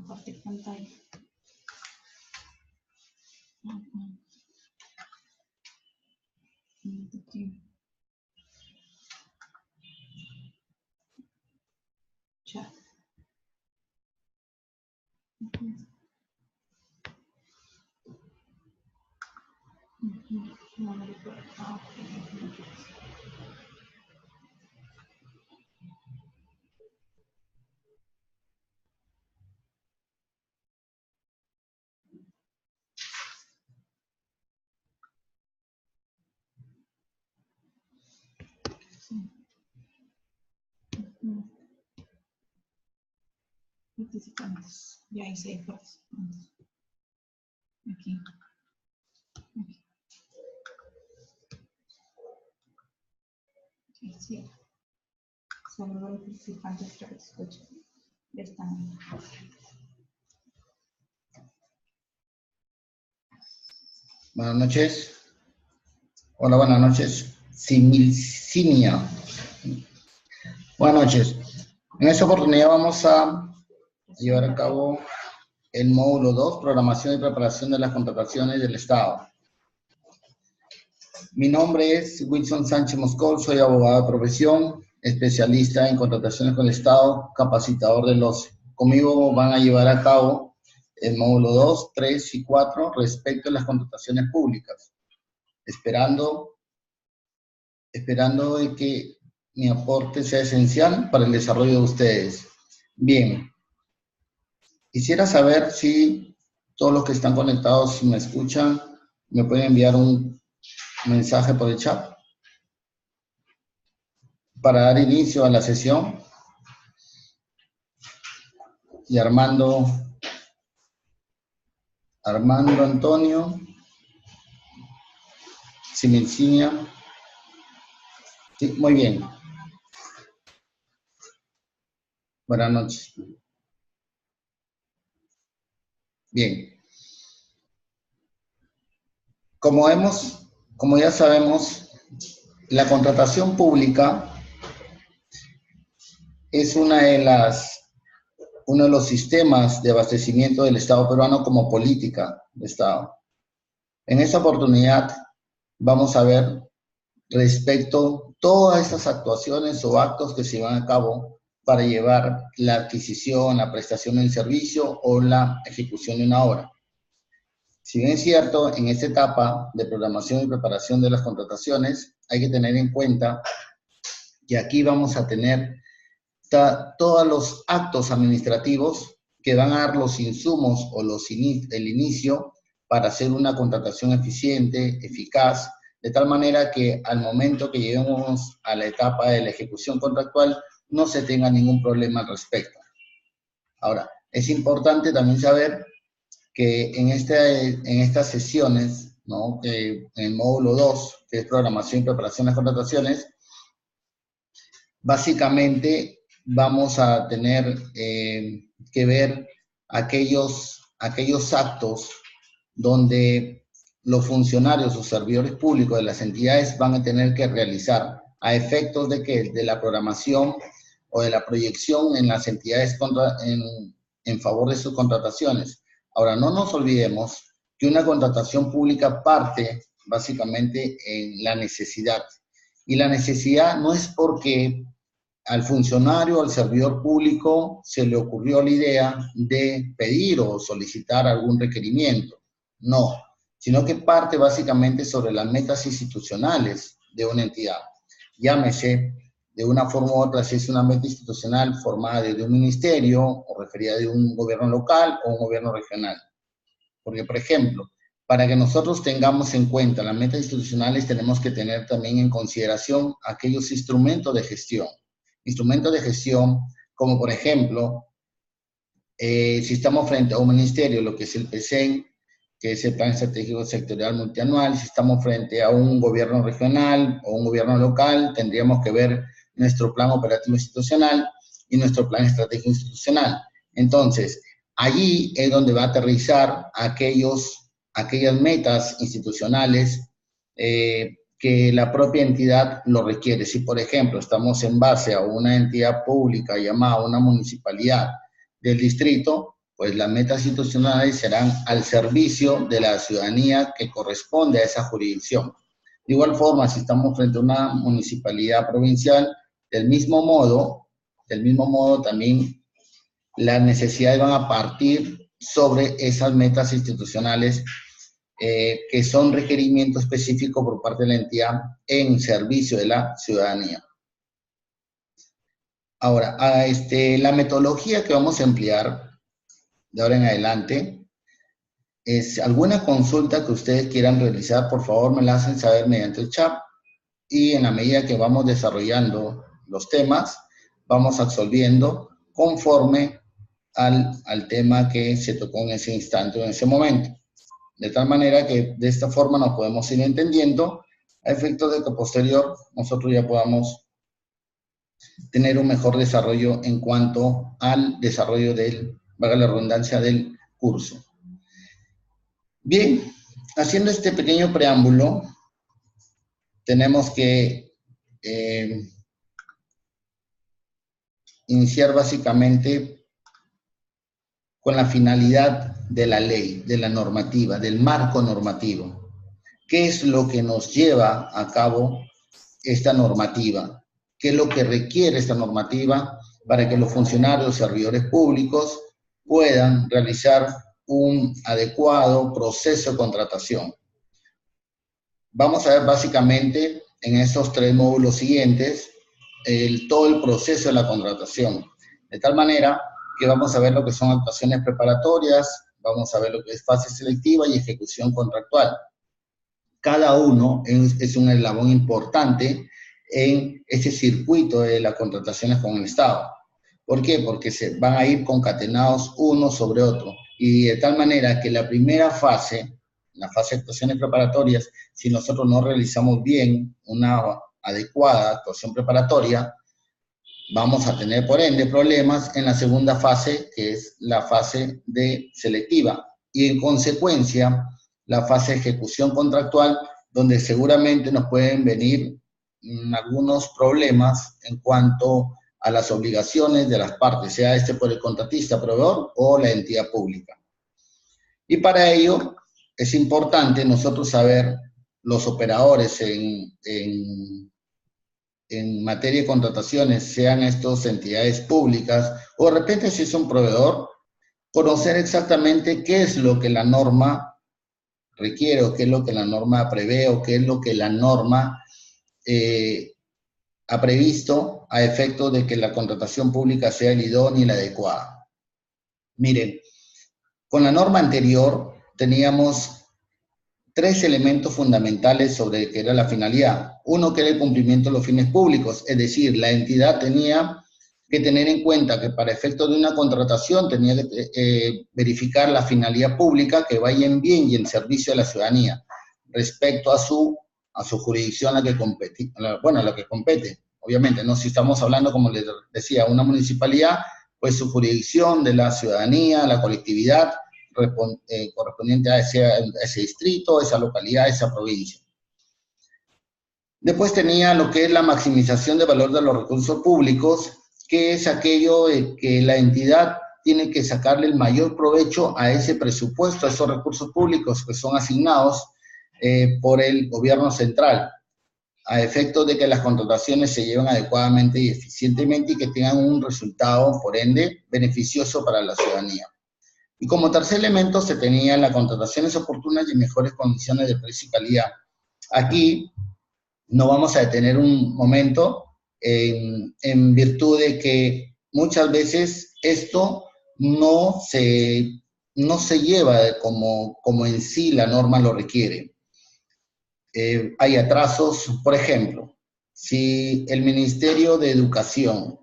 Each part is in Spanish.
compartir pantalla. Chat. Participantes. Ya hice participantes. Aquí. Aquí. Okay, sí. Solo los participantes que escuchan. Ya están ahí. Buenas noches. Hola, buenas noches. Similcinia. Buenas noches. En esta oportunidad vamos a llevar a cabo el módulo 2, programación y preparación de las contrataciones del Estado. Mi nombre es Wilson Sánchez Moscol, soy abogado de profesión, especialista en contrataciones con el Estado, capacitador del OCE. Conmigo van a llevar a cabo el módulo 2, 3 y 4 respecto a las contrataciones públicas, esperando de que mi aporte sea esencial para el desarrollo de ustedes. Bien, quisiera saber si todos los que están conectados, si me escuchan, me pueden enviar un mensaje por el chat para dar inicio a la sesión. Y Armando Antonio, Similcinia. Sí, muy bien. Buenas noches. Bien. Como ya sabemos, la contratación pública es uno de los sistemas de abastecimiento del Estado peruano como política de Estado. En esta oportunidad vamos a ver respecto a todas estas actuaciones o actos que se llevan a cabo para llevar la adquisición, la prestación del servicio o la ejecución de una obra. Si bien es cierto, en esta etapa de programación y preparación de las contrataciones, hay que tener en cuenta que aquí vamos a tener todos los actos administrativos que van a dar los insumos o el inicio para hacer una contratación eficiente, eficaz, de tal manera que al momento que lleguemos a la etapa de la ejecución contractual no se tenga ningún problema al respecto. Ahora, es importante también saber que en estas sesiones, ¿no?, que en el módulo 2, que es programación y preparación de las contrataciones, básicamente vamos a tener que ver aquellos actos donde los funcionarios o servidores públicos de las entidades van a tener que realizar a efectos de la programación o de la proyección en las entidades en favor de sus contrataciones. Ahora, no nos olvidemos que una contratación pública parte básicamente en la necesidad. Y la necesidad no es porque al funcionario o al servidor público se le ocurrió la idea de pedir o solicitar algún requerimiento. No, sino que parte básicamente sobre las metas institucionales de una entidad. Llámese de una forma u otra si es una meta institucional formada de un ministerio o referida de un gobierno local o un gobierno regional. Porque, por ejemplo, para que nosotros tengamos en cuenta las metas institucionales tenemos que tener también en consideración aquellos instrumentos de gestión. Instrumentos de gestión como, por ejemplo, si estamos frente a un ministerio, lo que es el PECEN, que es el Plan Estratégico Sectorial Multianual, si estamos frente a un gobierno regional o un gobierno local, tendríamos que ver nuestro plan operativo institucional y nuestro plan estratégico institucional. Entonces, allí es donde va a aterrizar aquellas metas institucionales que la propia entidad lo requiere. Si, por ejemplo, estamos en base a una entidad pública llamada una municipalidad del distrito, pues las metas institucionales serán al servicio de la ciudadanía que corresponde a esa jurisdicción. De igual forma, si estamos frente a una municipalidad provincial, del mismo modo también las necesidades van a partir sobre esas metas institucionales que son requerimientos específicos por parte de la entidad en servicio de la ciudadanía. Ahora, la metodología que vamos a emplear de ahora en adelante es alguna consulta que ustedes quieran realizar, por favor me la hacen saber mediante el chat y en la medida que vamos desarrollando los temas, vamos absolviendo conforme al tema que se tocó en ese instante o en ese momento. De tal manera que de esta forma nos podemos ir entendiendo a efectos de que posterior nosotros ya podamos tener un mejor desarrollo en cuanto al desarrollo del, valga la redundancia, del curso. Bien, haciendo este pequeño preámbulo, tenemos que iniciar básicamente con la finalidad de la ley, de la normativa, del marco normativo. ¿Qué es lo que nos lleva a cabo esta normativa? ¿Qué es lo que requiere esta normativa para que los funcionarios, servidores públicos puedan realizar un adecuado proceso de contratación? Vamos a ver básicamente en estos 3 módulos siguientes todo el proceso de la contratación. De tal manera que vamos a ver lo que son actuaciones preparatorias, vamos a ver lo que es fase selectiva y ejecución contractual. Cada uno es un eslabón importante en este circuito de las contrataciones con el Estado. ¿Por qué? Porque se van a ir concatenados uno sobre otro. Y de tal manera que la primera fase, la fase de actuaciones preparatorias, si nosotros no realizamos bien una adecuada actuación preparatoria, vamos a tener, por ende, problemas en la segunda fase, que es la fase de selectiva. Y en consecuencia, la fase de ejecución contractual, donde seguramente nos pueden venir algunos problemas en cuanto a las obligaciones de las partes, sea por el contratista, proveedor o la entidad pública. Y para ello es importante nosotros saber los operadores en materia de contrataciones, sean estos entidades públicas o de repente si es un proveedor, conocer exactamente qué es lo que la norma requiere o qué es lo que la norma prevé o qué es lo que la norma ha previsto a efecto de que la contratación pública sea el idónea y la adecuada. Miren, con la norma anterior teníamos 3 elementos fundamentales sobre qué era la finalidad. Uno, que era el cumplimiento de los fines públicos, es decir, la entidad tenía que tener en cuenta que para efectos de una contratación tenía que verificar la finalidad pública, que vaya en bien y en servicio de la ciudadanía, respecto a su jurisdicción a la que compete. Bueno, a la que compete, obviamente, ¿no? Si estamos hablando, como les decía, una municipalidad, pues su jurisdicción de la ciudadanía, la colectividad, correspondiente a ese distrito, esa localidad, esa provincia. Después tenía lo que es la maximización de valor de los recursos públicos, que es aquello de que la entidad tiene que sacarle el mayor provecho a ese presupuesto, a esos recursos públicos que son asignados por el gobierno central, a efecto de que las contrataciones se lleven adecuadamente y eficientemente y que tengan un resultado, por ende, beneficioso para la ciudadanía. Y como tercer elemento se tenía las contrataciones oportunas y mejores condiciones de precio y calidad. Aquí no vamos a detener un momento en virtud de que muchas veces esto no se lleva como en sí la norma lo requiere. Hay atrasos, por ejemplo, si el Ministerio de Educación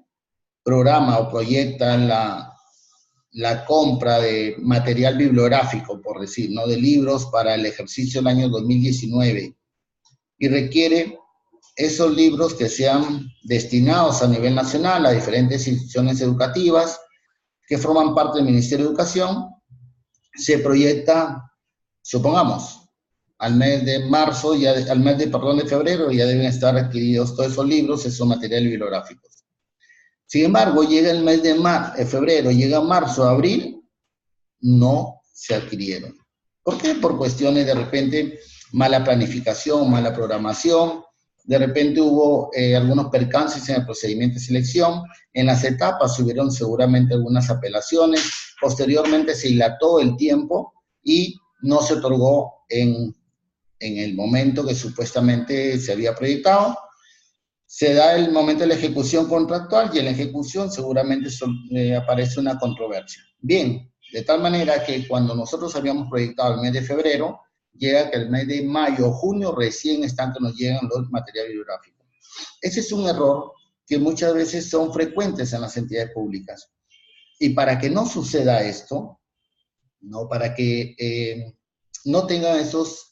programa o proyecta la compra de material bibliográfico, por decir, ¿no? De libros para el ejercicio del año 2019 y requiere esos libros que sean destinados a nivel nacional a diferentes instituciones educativas que forman parte del Ministerio de Educación, se proyecta, supongamos, al mes de marzo, de febrero, ya deben estar adquiridos todos esos libros, esos materiales bibliográficos. Sin embargo, llega el mes de febrero, llega marzo, abril, no se adquirieron. ¿Por qué? Por cuestiones de repente mala planificación, mala programación, de repente hubo algunos percances en el procedimiento de selección, en las etapas hubieron seguramente algunas apelaciones, posteriormente se dilató el tiempo y no se otorgó en el momento que supuestamente se había proyectado. Se da el momento de la ejecución contractual y en la ejecución seguramente aparece una controversia. Bien, de tal manera que cuando nosotros habíamos proyectado el mes de febrero, llega que el mes de mayo o junio recién están que nos llegan los materiales bibliográficos. Ese es un error que muchas veces son frecuentes en las entidades públicas. Y para que no suceda esto, ¿no? Para que no tengan estos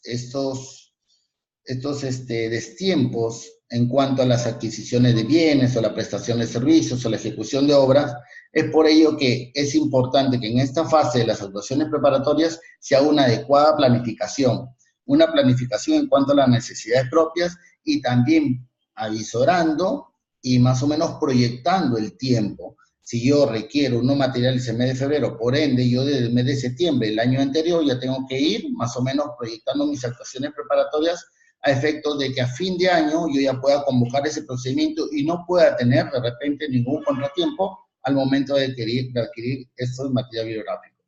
destiempos en cuanto a las adquisiciones de bienes o la prestación de servicios o la ejecución de obras, es por ello que es importante que en esta fase de las actuaciones preparatorias se haga una adecuada planificación en cuanto a las necesidades propias y también avisorando y más o menos proyectando el tiempo. Si yo requiero unos materiales en el mes de febrero, por ende, yo desde el mes de septiembre del año anterior ya tengo que ir más o menos proyectando mis actuaciones preparatorias a efectos de que a fin de año yo ya pueda convocar ese procedimiento y no pueda tener de repente ningún contratiempo al momento de adquirir estos materiales bibliográficos.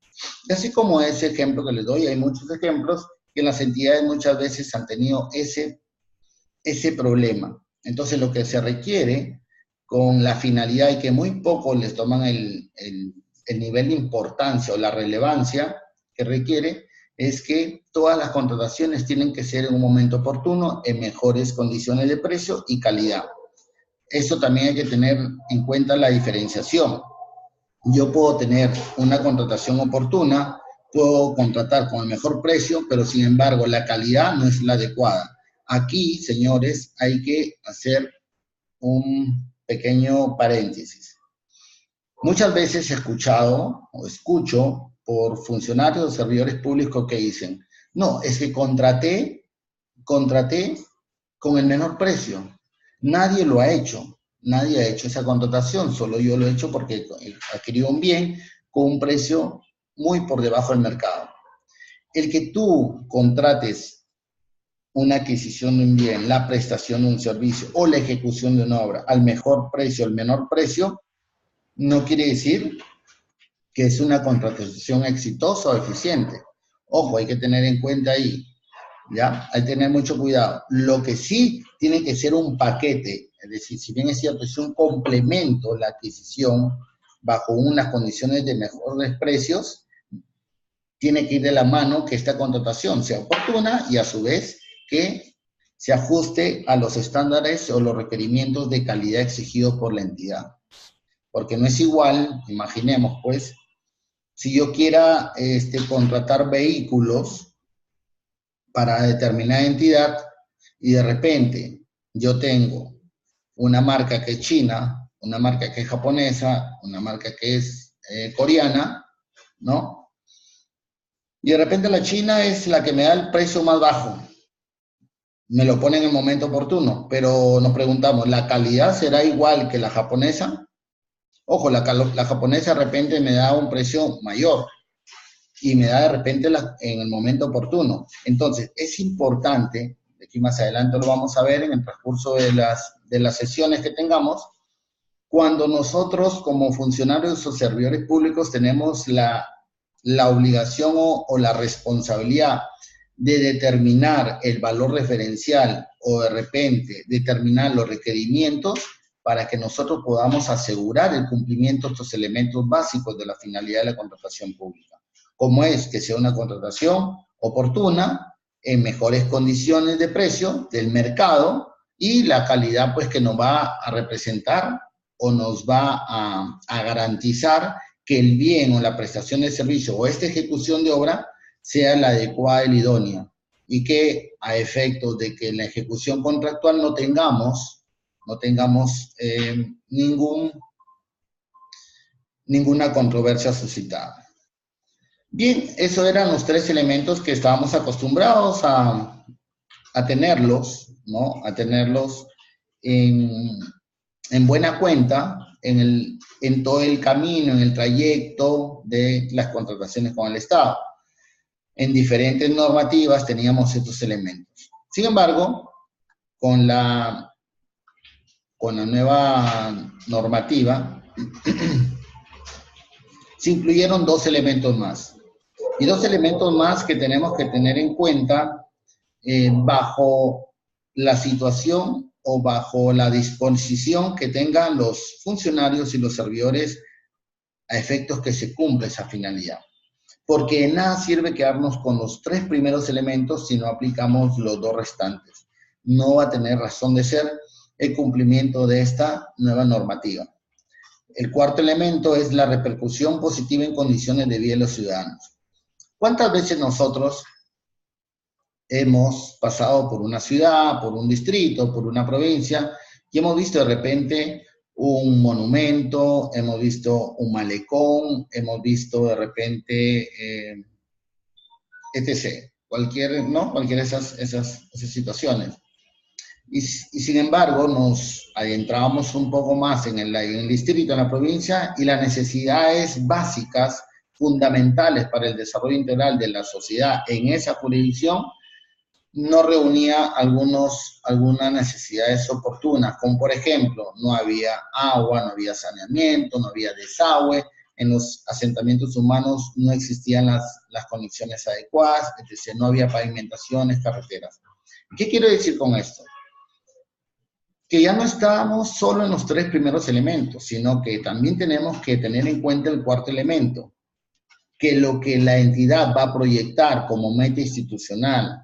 Y así como ese ejemplo que les doy, hay muchos ejemplos que las entidades muchas veces han tenido ese problema. Entonces lo que se requiere con la finalidad y que muy pocos les toman el nivel de importancia o la relevancia que requiere, es que todas las contrataciones tienen que ser en un momento oportuno, en mejores condiciones de precio y calidad. Eso también hay que tener en cuenta la diferenciación. Yo puedo tener una contratación oportuna, puedo contratar con el mejor precio, pero sin embargo la calidad no es la adecuada. Aquí, señores, hay que hacer un pequeño paréntesis. Muchas veces he escuchado o escucho por funcionarios o servidores públicos que dicen, no, es que contraté con el menor precio. Nadie lo ha hecho. Nadie ha hecho esa contratación, solo yo lo he hecho porque adquirió un bien con un precio muy por debajo del mercado. El que tú contrates una adquisición de un bien, la prestación de un servicio o la ejecución de una obra al mejor precio, al menor precio, no quiere decir que es una contratación exitosa o eficiente. Ojo, hay que tener en cuenta ahí, ¿ya? Hay que tener mucho cuidado. Lo que sí tiene que ser un paquete, es decir, si bien es cierto, es un complemento la adquisición bajo unas condiciones de mejores precios, tiene que ir de la mano que esta contratación sea oportuna y a su vez que se ajuste a los estándares o los requerimientos de calidad exigidos por la entidad. Porque no es igual, imaginemos pues, si yo quiera contratar vehículos para determinada entidad y de repente yo tengo una marca que es china, una marca que es japonesa, una marca que es coreana, ¿no? Y de repente la china es la que me da el precio más bajo. Me lo pone en el momento oportuno, pero nos preguntamos, ¿la calidad será igual que la japonesa? Ojo, la japonesa de repente me da un precio mayor y me da de repente en el momento oportuno. Entonces, es importante, de aquí más adelante lo vamos a ver en el transcurso de las sesiones que tengamos, cuando nosotros como funcionarios o servidores públicos tenemos la obligación o la responsabilidad de determinar el valor referencial o de repente determinar los requerimientos para que nosotros podamos asegurar el cumplimiento de estos elementos básicos de la finalidad de la contratación pública. Como es que sea una contratación oportuna, en mejores condiciones de precio del mercado y la calidad pues que nos va a representar o nos va a garantizar que el bien o la prestación de servicio o esta ejecución de obra sea la adecuada y la idónea, y que a efectos de que en la ejecución contractual no tengamos ninguna controversia suscitada. Bien, esos eran los tres elementos que estábamos acostumbrados a tenerlos, ¿no? A tenerlos en buena cuenta en todo el camino, en el trayecto de las contrataciones con el Estado. En diferentes normativas teníamos estos elementos. Sin embargo, con la nueva normativa, se incluyeron dos elementos más. Y dos elementos más que tenemos que tener en cuenta bajo la situación o bajo la disposición que tengan los funcionarios y los servidores a efectos que se cumpla esa finalidad. Porque de nada sirve quedarnos con los tres primeros elementos si no aplicamos los dos restantes. No va a tener razón de ser el cumplimiento de esta nueva normativa. El cuarto elemento es la repercusión positiva en condiciones de vida de los ciudadanos. ¿Cuántas veces nosotros hemos pasado por una ciudad, por un distrito, por una provincia y hemos visto de repente un monumento, hemos visto un malecón, hemos visto de repente, etc. Cualquiera de esas situaciones. Y sin embargo, nos adentramos un poco más en el distrito, en la provincia, y las necesidades básicas, fundamentales para el desarrollo integral de la sociedad en esa jurisdicción, no reunía algunas necesidades oportunas, como por ejemplo, no había agua, no había saneamiento, no había desagüe, en los asentamientos humanos no existían las conexiones adecuadas, es decir, no había pavimentaciones, carreteras. ¿Qué quiero decir con esto? Que ya no estábamos solo en los tres primeros elementos, sino que también tenemos que tener en cuenta el cuarto elemento, que lo que la entidad va a proyectar como meta institucional,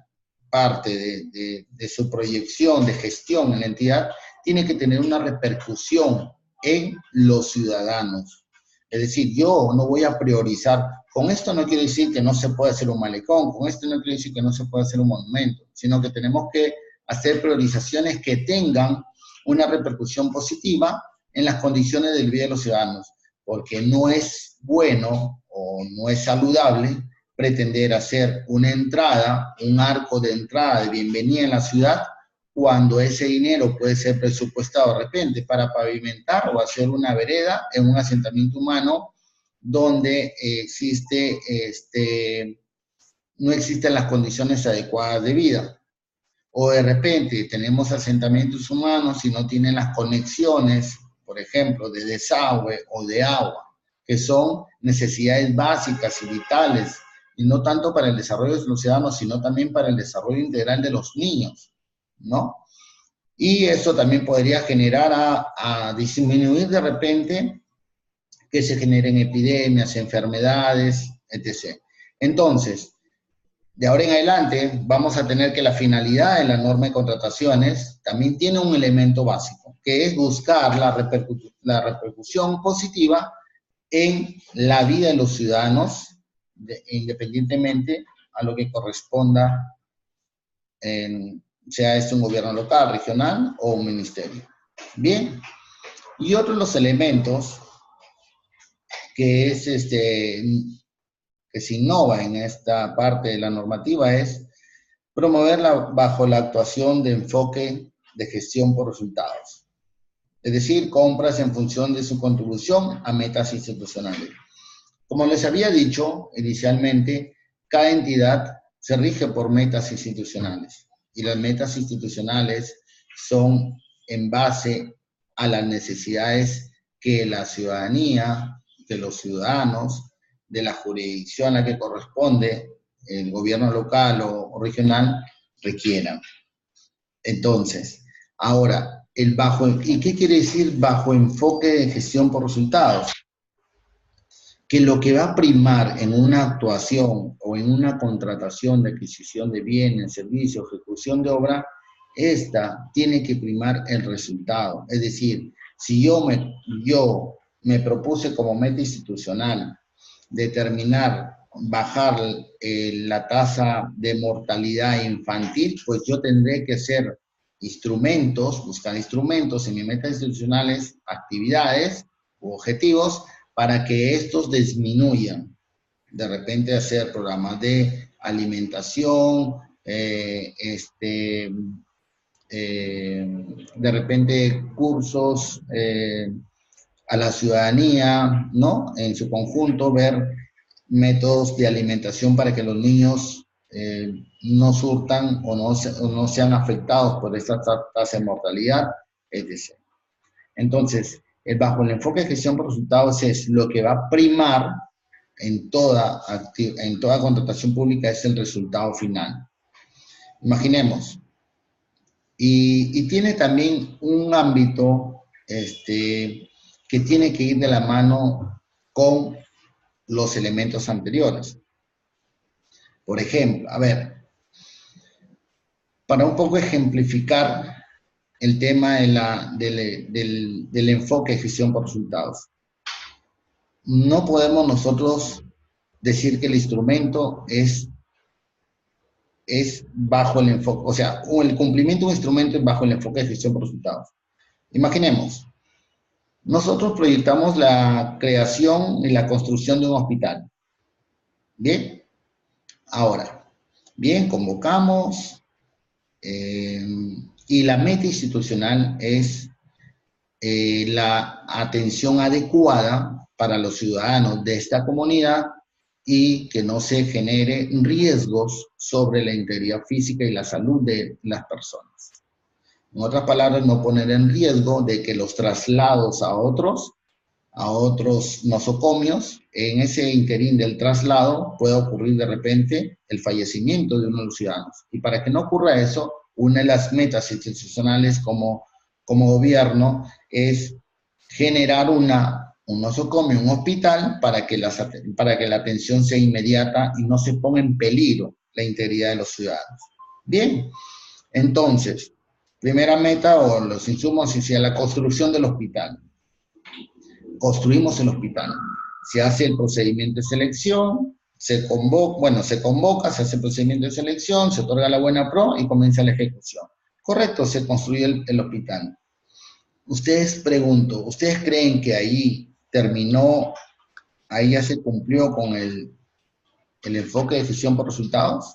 parte de su proyección de gestión en la entidad, tiene que tener una repercusión en los ciudadanos. Es decir, yo no voy a priorizar, con esto no quiero decir que no se puede hacer un malecón, con esto no quiero decir que no se puede hacer un monumento, sino que tenemos que hacer priorizaciones que tengan una repercusión positiva en las condiciones del vida de los ciudadanos, porque no es bueno o no es saludable pretender hacer una entrada, un arco de entrada de bienvenida en la ciudad, cuando ese dinero puede ser presupuestado de repente para pavimentar o hacer una vereda en un asentamiento humano donde no existen las condiciones adecuadas de vida. O de repente tenemos asentamientos humanos y no tienen las conexiones, por ejemplo, de desagüe o de agua, que son necesidades básicas y vitales, y no tanto para el desarrollo de los ciudadanos, sino también para el desarrollo integral de los niños, ¿no? Y eso también podría generar a disminuir de repente que se generen epidemias, enfermedades, etc. Entonces, de ahora en adelante vamos a tener que la finalidad de la norma de contrataciones también tiene un elemento básico, que es buscar la repercusión positiva en la vida de los ciudadanos, independientemente a lo que corresponda, sea este un gobierno local, regional o un ministerio. Bien, y otro de los elementos que que se innova en esta parte de la normativa es promoverla bajo la actuación de enfoque de gestión por resultados. Es decir, compras en función de su contribución a metas institucionales. Como les había dicho inicialmente, cada entidad se rige por metas institucionales. Y las metas institucionales son en base a las necesidades que la ciudadanía, que los ciudadanos, de la jurisdicción a la que corresponde el gobierno local o regional requieran. Entonces, ahora, ¿y qué quiere decir bajo enfoque de gestión por resultados? Que lo que va a primar en una actuación o en una contratación de adquisición de bienes, servicios, ejecución de obra, esta tiene que primar el resultado. Es decir, si yo me propuse como meta institucional bajar la tasa de mortalidad infantil, pues yo tendré que hacer buscar instrumentos en mis metas institucionales, actividades u objetivos para que estos disminuyan. De repente hacer programas de alimentación, de repente cursos a la ciudadanía, ¿no? En su conjunto, ver métodos de alimentación para que los niños no surtan o no sean afectados por esta tasa de mortalidad, etc. Entonces, bajo el enfoque de gestión por resultados es lo que va a primar en toda contratación pública es el resultado final. Imaginemos, y tiene también un ámbito que tiene que ir de la mano con los elementos anteriores. Por ejemplo, a ver, para un poco ejemplificar el tema del enfoque de gestión por resultados. No podemos nosotros decir que el instrumento es bajo el enfoque, o sea, el cumplimiento de un instrumento es bajo el enfoque de gestión por resultados. Imaginemos, nosotros proyectamos la creación y la construcción de un hospital. ¿Bien? Ahora, bien, convocamos y la meta institucional es la atención adecuada para los ciudadanos de esta comunidad y que no se generen riesgos sobre la integridad física y la salud de las personas. En otras palabras, no poner en riesgo de que los traslados a otros nosocomios, en ese interín del traslado pueda ocurrir de repente el fallecimiento de uno de los ciudadanos. Y para que no ocurra eso, una de las metas institucionales como gobierno es generar un nosocomio, un hospital, para que la atención sea inmediata y no se ponga en peligro la integridad de los ciudadanos. Bien, entonces, primera meta o los insumos hacia la construcción del hospital. Construimos el hospital. Se hace el procedimiento de selección, se convoca, se hace el procedimiento de selección, se otorga la buena pro y comienza la ejecución. Correcto, se construye el hospital. ¿Ustedes creen que ahí terminó, ahí ya se cumplió con el enfoque de gestión por resultados?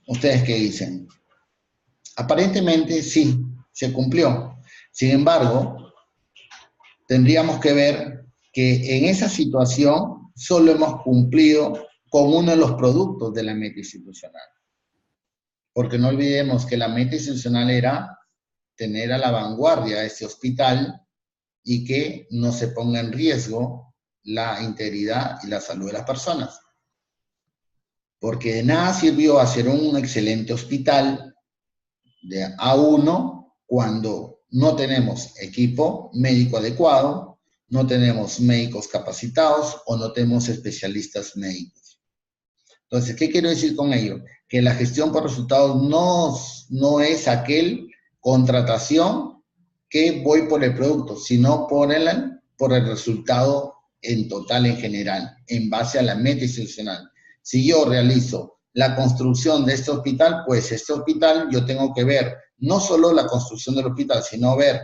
¿Ustedes qué dicen? Aparentemente sí, se cumplió. Sin embargo, tendríamos que ver que en esa situación solo hemos cumplido con uno de los productos de la meta institucional. Porque no olvidemos que la meta institucional era tener a la vanguardia este hospital y que no se ponga en riesgo la integridad y la salud de las personas. Porque de nada sirvió hacer un excelente hospital de A1 cuando no tenemos equipo médico adecuado, no tenemos médicos capacitados o no tenemos especialistas médicos. Entonces, ¿qué quiero decir con ello? Que la gestión por resultados no es aquel contratación que voy por el producto, sino por el resultado en total, en general, en base a la meta institucional. Si yo realizo la construcción de este hospital, pues este hospital yo tengo que ver no solo la construcción del hospital, sino ver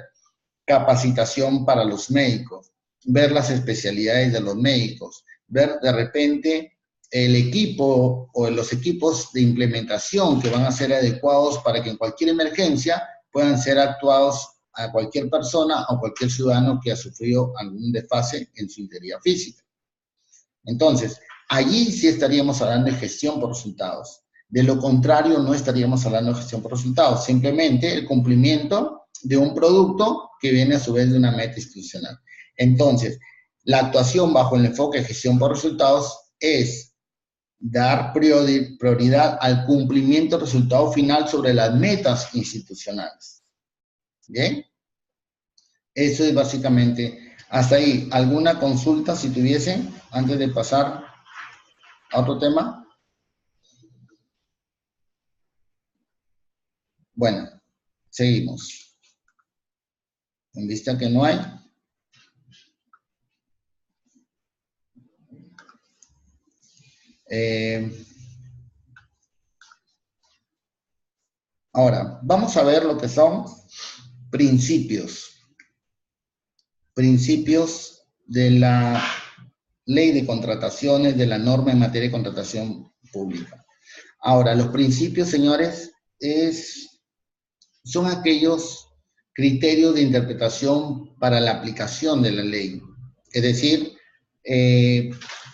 capacitación para los médicos, ver las especialidades de los médicos, ver de repente el equipo o los equipos de implementación que van a ser adecuados para que en cualquier emergencia puedan ser actuados a cualquier persona o cualquier ciudadano que ha sufrido algún desfase en su integridad física. Entonces, allí sí estaríamos hablando de gestión por resultados. De lo contrario, no estaríamos hablando de gestión por resultados, simplemente el cumplimiento de un producto que viene a su vez de una meta institucional. Entonces, la actuación bajo el enfoque de gestión por resultados es dar prioridad al cumplimiento del resultado final sobre las metas institucionales. ¿Bien? Eso es básicamente, hasta ahí. ¿Alguna consulta si tuviesen antes de pasar a otro tema? Bueno, seguimos. En vista que no hay. Ahora, vamos a ver lo que son principios. Principios de la ley de contrataciones, de la norma en materia de contratación pública. Ahora, los principios, señores, son aquellos criterios de interpretación para la aplicación de la ley. Es decir,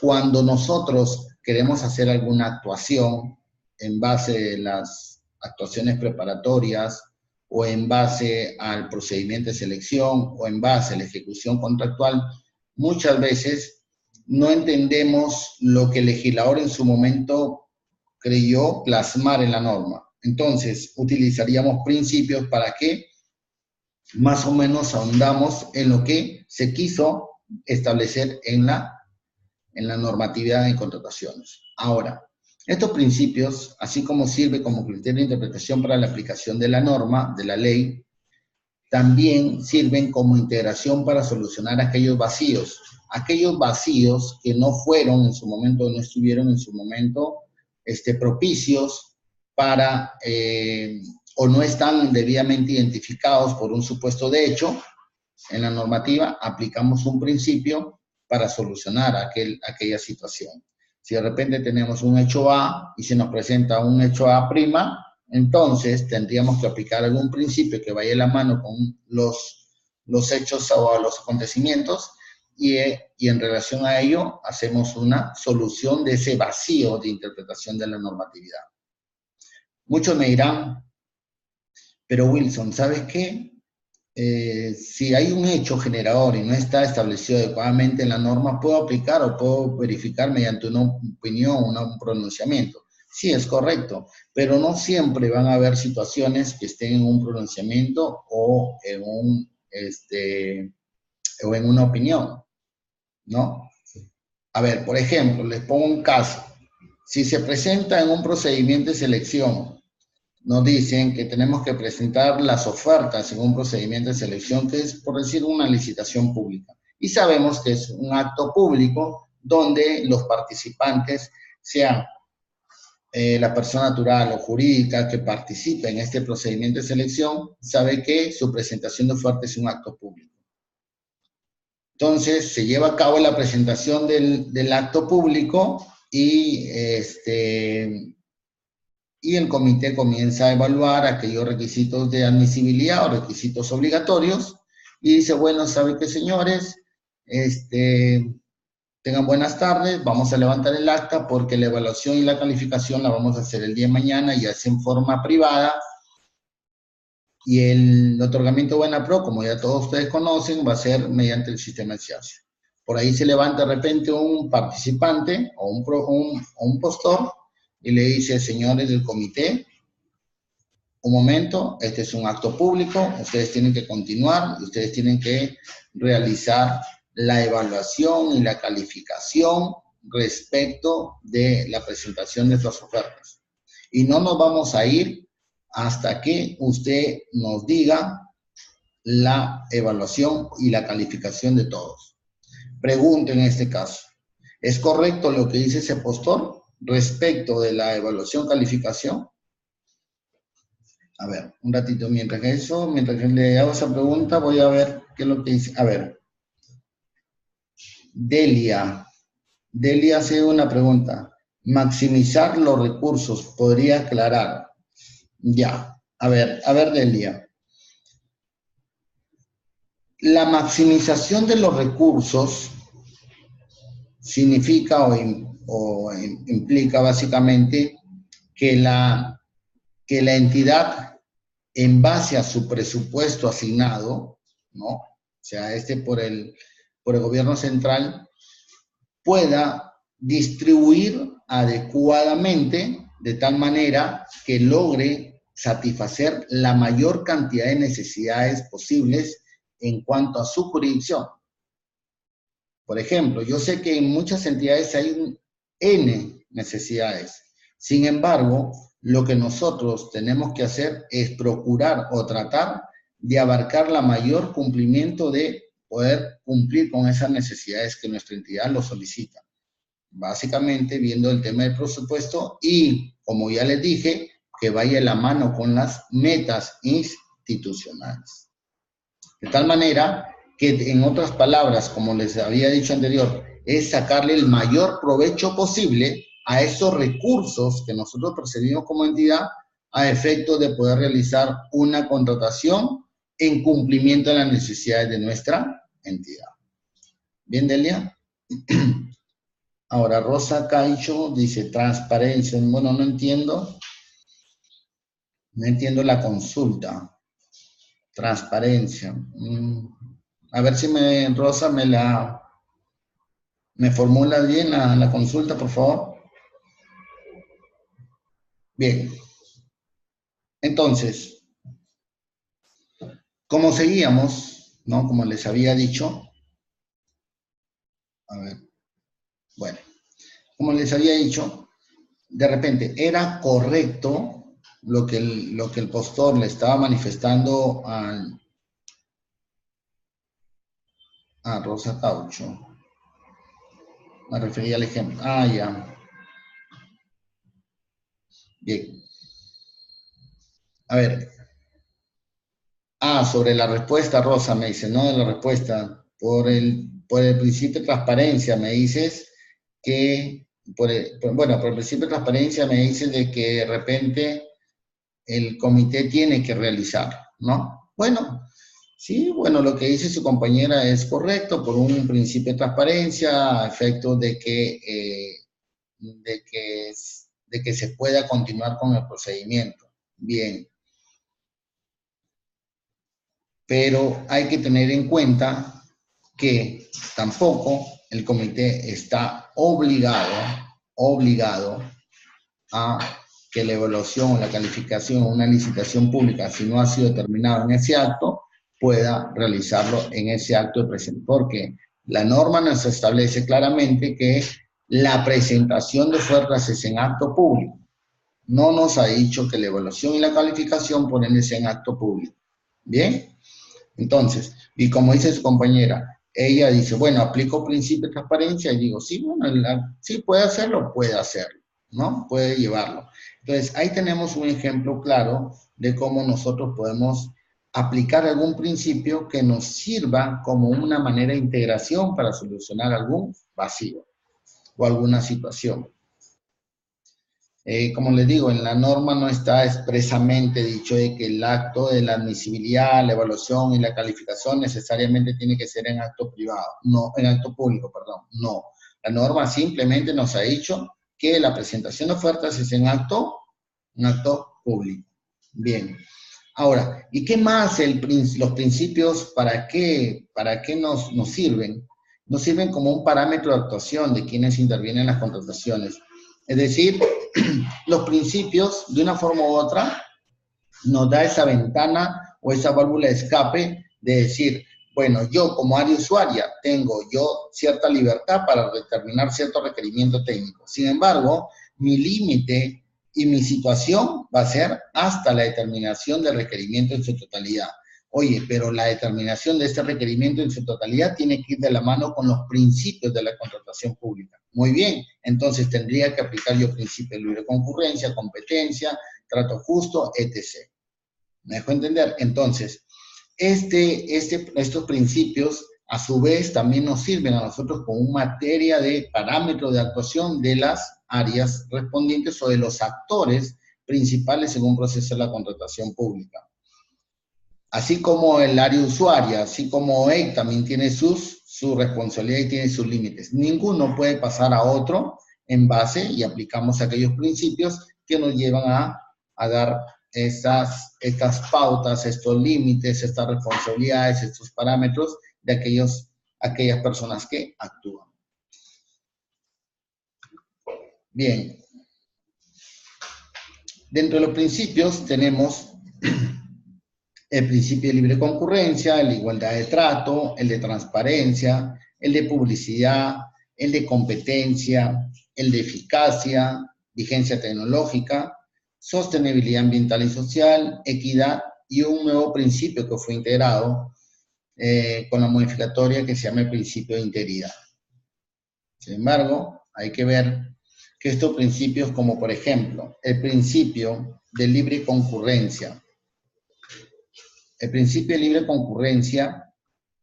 cuando nosotros queremos hacer alguna actuación en base de las actuaciones preparatorias o en base al procedimiento de selección o en base a la ejecución contractual, muchas veces no entendemos lo que el legislador en su momento creyó plasmar en la norma. Entonces, utilizaríamos principios para que más o menos ahondamos en lo que se quiso establecer en la normatividad de contrataciones. Ahora, estos principios, así como sirve como criterio de interpretación para la aplicación de la norma, de la ley, también sirven como integración para solucionar aquellos vacíos que no fueron en su momento, no estuvieron en su momento propicios para, o no están debidamente identificados por un supuesto de hecho. En la normativa aplicamos un principio para solucionar aquella situación. Si de repente tenemos un hecho A y se nos presenta un hecho A', entonces tendríamos que aplicar algún principio que vaya de la mano con los hechos o los acontecimientos y en relación a ello hacemos una solución de ese vacío de interpretación de la normatividad. Muchos me dirán, pero Wilson, ¿sabes qué? Si hay un hecho generador y no está establecido adecuadamente en la norma, ¿puedo aplicar o puedo verificar mediante una opinión, un pronunciamiento? Sí, es correcto, pero no siempre van a haber situaciones que estén en un pronunciamiento o en una opinión, ¿no? A ver, por ejemplo, les pongo un caso. Si se presenta en un procedimiento de selección, nos dicen que tenemos que presentar las ofertas en un procedimiento de selección que es, por decir, una licitación pública. Y sabemos que es un acto público donde los participantes sean la persona natural o jurídica que participe en este procedimiento de selección, sabe que su presentación de oferta es un acto público. Entonces, se lleva a cabo la presentación del acto público y el comité comienza a evaluar aquellos requisitos de admisibilidad o requisitos obligatorios y dice, bueno, ¿sabe qué, señores? Tengan buenas tardes, vamos a levantar el acta porque la evaluación y la calificación la vamos a hacer el día de mañana, ya sea en forma privada, y el otorgamiento buena pro, como ya todos ustedes conocen, va a ser mediante el sistema de CIASI. Por ahí se levanta de repente un participante o un postor y le dice, señores del comité, un momento, este es un acto público, ustedes tienen que continuar, ustedes tienen que realizar la evaluación y la calificación respecto de la presentación de estas ofertas. Y no nos vamos a ir hasta que usted nos diga la evaluación y la calificación de todos. Pregunto en este caso, ¿es correcto lo que dice ese postor respecto de la evaluación calificación? A ver, un ratito, mientras que le hago esa pregunta, voy a ver qué es lo que dice. A ver, Delia hace una pregunta. Maximizar los recursos, ¿podría aclarar? Ya, a ver, Delia. La maximización de los recursos significa o implica básicamente que la entidad, en base a su presupuesto asignado, ¿no? O sea, por el gobierno central, pueda distribuir adecuadamente de tal manera que logre satisfacer la mayor cantidad de necesidades posibles en cuanto a su jurisdicción. Por ejemplo, yo sé que en muchas entidades hay N necesidades. Sin embargo, lo que nosotros tenemos que hacer es procurar o tratar de abarcar la mayor cumplimiento de poder cumplir con esas necesidades que nuestra entidad lo solicita. Básicamente viendo el tema del presupuesto y, como ya les dije, que vaya de la mano con las metas institucionales. De tal manera que, en otras palabras, como les había dicho anterior, es sacarle el mayor provecho posible a esos recursos que nosotros percibimos como entidad a efecto de poder realizar una contratación en cumplimiento de las necesidades de nuestra entidad. ¿Bien, Delia? Ahora, Rosa Caicho dice transparencia. Bueno, no entiendo. No entiendo la consulta. Transparencia. A ver si Rosa me formula bien la consulta, por favor. Bien. Entonces, como seguíamos, ¿no? Como les había dicho. A ver. Bueno. Como les había dicho, de repente era correcto lo que el postor le estaba manifestando a Rosa Caucho. Me refería al ejemplo. Ah, ya. Bien. A ver. Sobre la respuesta, Rosa, me dice, no de la respuesta. Por el principio de transparencia, me dices que, por el principio de transparencia me dices de que de repente el comité tiene que realizar, ¿no? Bueno, sí, bueno, lo que dice su compañera es correcto por un principio de transparencia, a efecto de que se pueda continuar con el procedimiento. Bien. Pero hay que tener en cuenta que tampoco el comité está obligado a que la evaluación o la calificación o una licitación pública, si no ha sido determinado en ese acto, pueda realizarlo en ese acto de presentación, porque la norma nos establece claramente que la presentación de ofertas es en acto público. No nos ha dicho que la evaluación y la calificación ponen ese en acto público. ¿Bien? Entonces, y como dice su compañera, ella dice, bueno, aplico principio de transparencia, y digo, sí, bueno, sí puede hacerlo, ¿no? Puede llevarlo. Entonces, ahí tenemos un ejemplo claro de cómo nosotros podemos aplicar algún principio que nos sirva como una manera de integración para solucionar algún vacío o alguna situación. Como les digo, en la norma no está expresamente dicho de que el acto de la admisibilidad, la evaluación y la calificación necesariamente tiene que ser en acto privado, no, en acto público, perdón, no. La norma simplemente nos ha dicho que la presentación de ofertas es en acto público. Bien. Ahora, ¿y qué más los principios, para qué nos sirven? Nos sirven como un parámetro de actuación de quienes intervienen en las contrataciones. Es decir, los principios, de una forma u otra, nos da esa ventana o esa válvula de escape de decir, bueno, yo como área usuaria tengo cierta libertad para determinar cierto requerimiento técnico. Sin embargo, mi límite y mi situación va a ser hasta la determinación del requerimiento en su totalidad. Oye, pero la determinación de este requerimiento en su totalidad tiene que ir de la mano con los principios de la contratación pública. Muy bien, entonces tendría que aplicar yo principio de libre concurrencia, competencia, trato justo, etc. ¿Me dejo entender? Entonces, estos principios, a su vez, también nos sirven a nosotros como materia de parámetro de actuación de las áreas respondientes o de los actores principales en un proceso de la contratación pública. Así como el área usuaria, así como OEC también tiene su responsabilidad y tiene sus límites. Ninguno puede pasar a otro en base y aplicamos aquellos principios que nos llevan a dar estas pautas, estos límites, estas responsabilidades, estos parámetros de aquellas personas que actúan. Bien. Dentro de los principios tenemos el principio de libre concurrencia, el de igualdad de trato, el de transparencia, el de publicidad, el de competencia, el de eficacia, vigencia tecnológica, sostenibilidad ambiental y social, equidad y un nuevo principio que fue integrado con la modificatoria que se llama el principio de integridad. Sin embargo, hay que ver que estos principios, como por ejemplo, el principio de libre concurrencia. El principio de libre concurrencia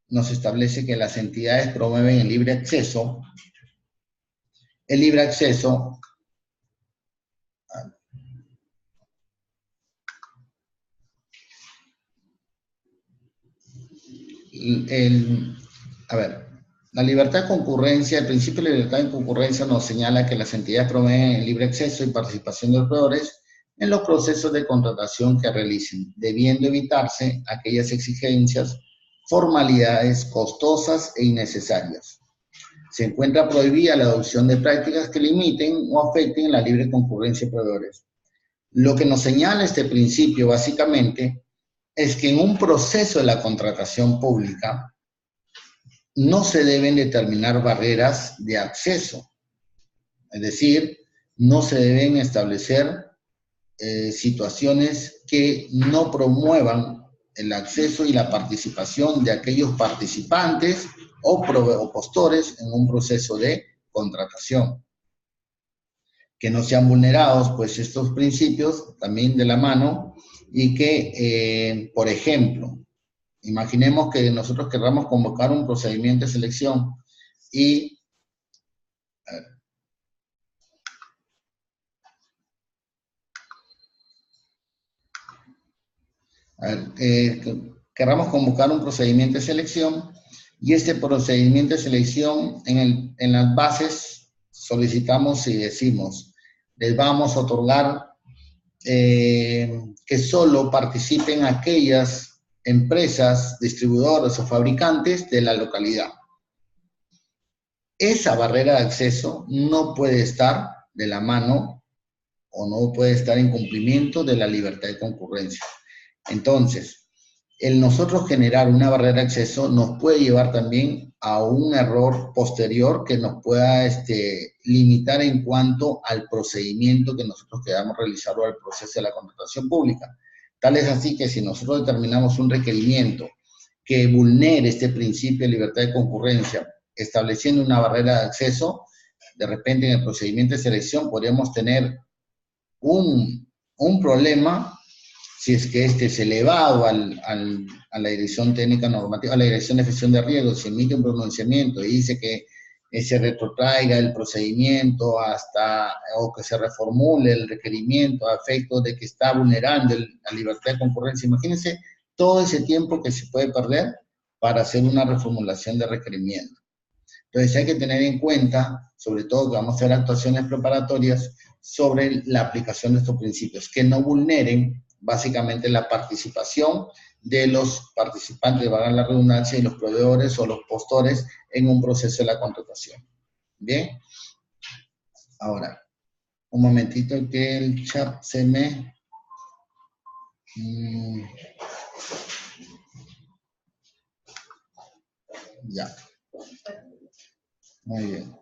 nos establece que las entidades promueven el libre acceso. El libre acceso a ver, la libertad de concurrencia, el principio de libertad de concurrencia nos señala que las entidades proveen el libre acceso y participación de los proveedores en los procesos de contratación que realicen, debiendo evitarse aquellas exigencias, formalidades costosas e innecesarias. Se encuentra prohibida la adopción de prácticas que limiten o afecten la libre concurrencia de proveedores. Lo que nos señala este principio, básicamente, es que en un proceso de la contratación pública no se deben determinar barreras de acceso. Es decir, no se deben establecer situaciones que no promuevan el acceso y la participación de aquellos participantes o postores en un proceso de contratación. Que no sean vulnerados, pues, estos principios también de la mano y que, por ejemplo, imaginemos que nosotros queramos convocar un procedimiento de selección y queramos convocar un procedimiento de selección y este procedimiento de selección en las bases solicitamos y decimos, les vamos a otorgar que solo participen aquellas empresas, distribuidores o fabricantes de la localidad. Esa barrera de acceso no puede estar de la mano o no puede estar en cumplimiento de la libertad de concurrencia. Entonces, el nosotros generar una barrera de acceso nos puede llevar también a un error posterior que nos pueda limitar en cuanto al procedimiento que nosotros queramos realizar o al proceso de la contratación pública. Tal es así que si nosotros determinamos un requerimiento que vulnere este principio de libertad de concurrencia, estableciendo una barrera de acceso, de repente en el procedimiento de selección podríamos tener un problema si es que es elevado a la Dirección Técnica Normativa, a la Dirección de Gestión de Riesgos, se emite un pronunciamiento y dice que se retrotraiga el procedimiento o que se reformule el requerimiento a efectos de que está vulnerando la libertad de concurrencia. Imagínense todo ese tiempo que se puede perder para hacer una reformulación de requerimiento. Entonces hay que tener en cuenta, sobre todo que vamos a hacer actuaciones preparatorias sobre la aplicación de estos principios, que no vulneren básicamente la participación de los participantes, valga la redundancia, y los proveedores o los postores en un proceso de la contratación. Bien. Ahora, un momentito que el chat se me... Ya. Muy bien.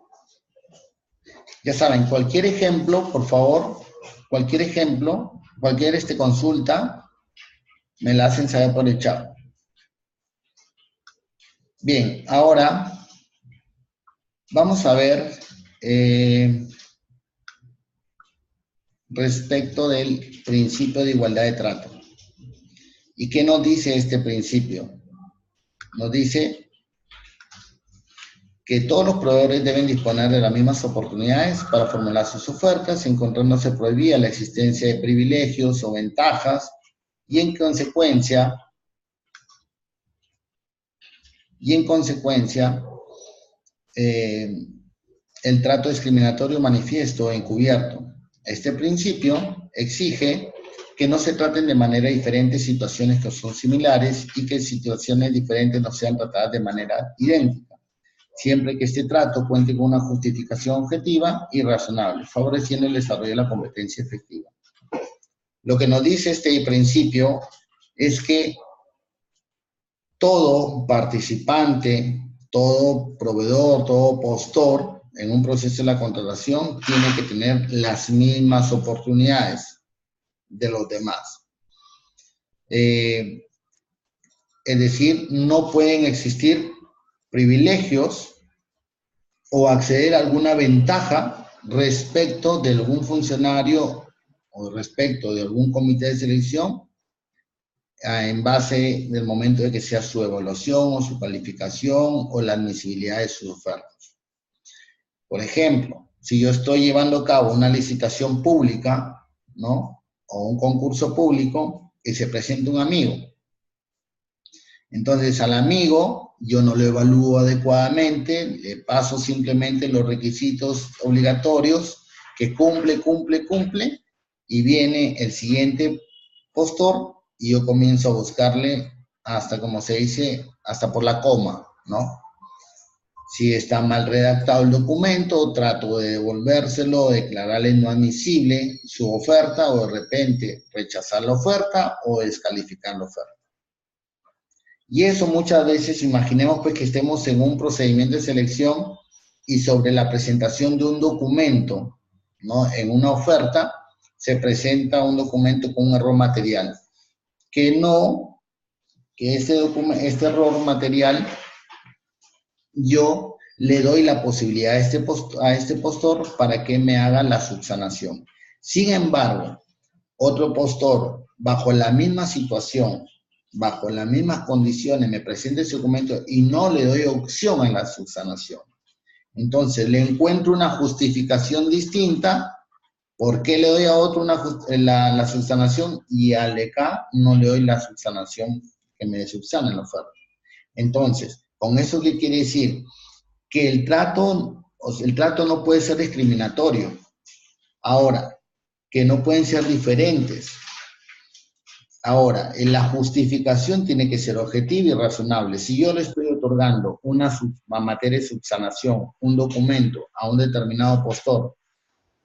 Ya saben, cualquier ejemplo, por favor, cualquier ejemplo, cualquier consulta, me la hacen saber por el chat. Bien, ahora vamos a ver respecto del principio de igualdad de trato. ¿Y qué nos dice este principio? Nos dice que todos los proveedores deben disponer de las mismas oportunidades para formular sus ofertas, encontrándose prohibida la existencia de privilegios o ventajas, y en consecuencia, el trato discriminatorio manifiesto o encubierto. Este principio exige que no se traten de manera diferente situaciones que son similares y que situaciones diferentes no sean tratadas de manera idéntica, siempre que este trato cuente con una justificación objetiva y razonable, favoreciendo el desarrollo de la competencia efectiva. Lo que nos dice este principio es que todo participante, todo proveedor, todo postor en un proceso de la contratación tiene que tener las mismas oportunidades de los demás. Es decir, no pueden existir privilegios o acceder a alguna ventaja respecto de algún funcionario o respecto de algún comité de selección en base del momento de que sea su evaluación o su calificación o la admisibilidad de sus ofertas. Por ejemplo, si yo estoy llevando a cabo una licitación pública, ¿no?, o un concurso público y se presenta un amigo Entonces al amigo yo no lo evalúo adecuadamente, le paso simplemente los requisitos obligatorios que cumple, y viene el siguiente postor y yo comienzo a buscarle hasta, como se dice, hasta por la coma, ¿no? Si está mal redactado el documento, trato de devolvérselo, declararle no admisible su oferta o de repente rechazar la oferta o descalificar la oferta. Y eso muchas veces, imaginemos pues que estemos en un procedimiento de selección y sobre la presentación de un documento, ¿no? En una oferta se presenta un documento con un error material, que este error material yo le doy la posibilidad a este postor para que me haga la subsanación. Sin embargo, otro postor, bajo la misma situación, bajo las mismas condiciones, me presenta ese documento y no le doy opción a la subsanación. Entonces, le encuentro una justificación distinta. ¿Por qué le doy a otro la subsanación y al EK no le doy la subsanación que me subsana en la oferta? Entonces, ¿con eso qué quiere decir? Que el trato no puede ser discriminatorio. Ahora, que no pueden ser diferentes. Ahora, la justificación tiene que ser objetiva y razonable. Si yo le estoy otorgando una materia de subsanación, un documento a un determinado postor,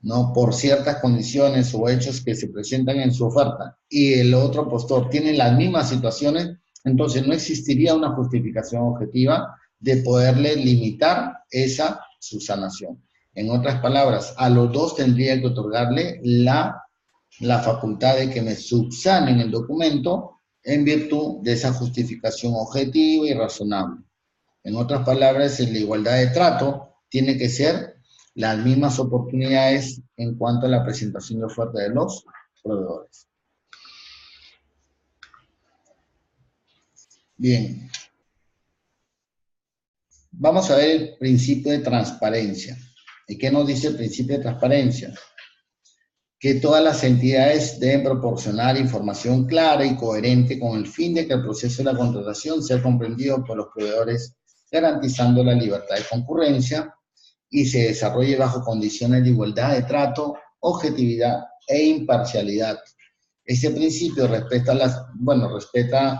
¿no? Por ciertas condiciones o hechos que se presentan en su oferta, y el otro postor tiene las mismas situaciones, entonces no existiría una justificación objetiva de poderle limitar esa subsanación. En otras palabras, a los dos tendría que otorgarle la facultad de que me subsanen el documento en virtud de esa justificación objetiva y razonable. En otras palabras, en la igualdad de trato tiene que ser las mismas oportunidades en cuanto a la presentación de oferta de los proveedores. Bien. Vamos a ver el principio de transparencia. ¿Y qué nos dice el principio de transparencia? Que todas las entidades deben proporcionar información clara y coherente con el fin de que el proceso de la contratación sea comprendido por los proveedores, garantizando la libertad de concurrencia y se desarrolle bajo condiciones de igualdad de trato, objetividad e imparcialidad. Este principio respeta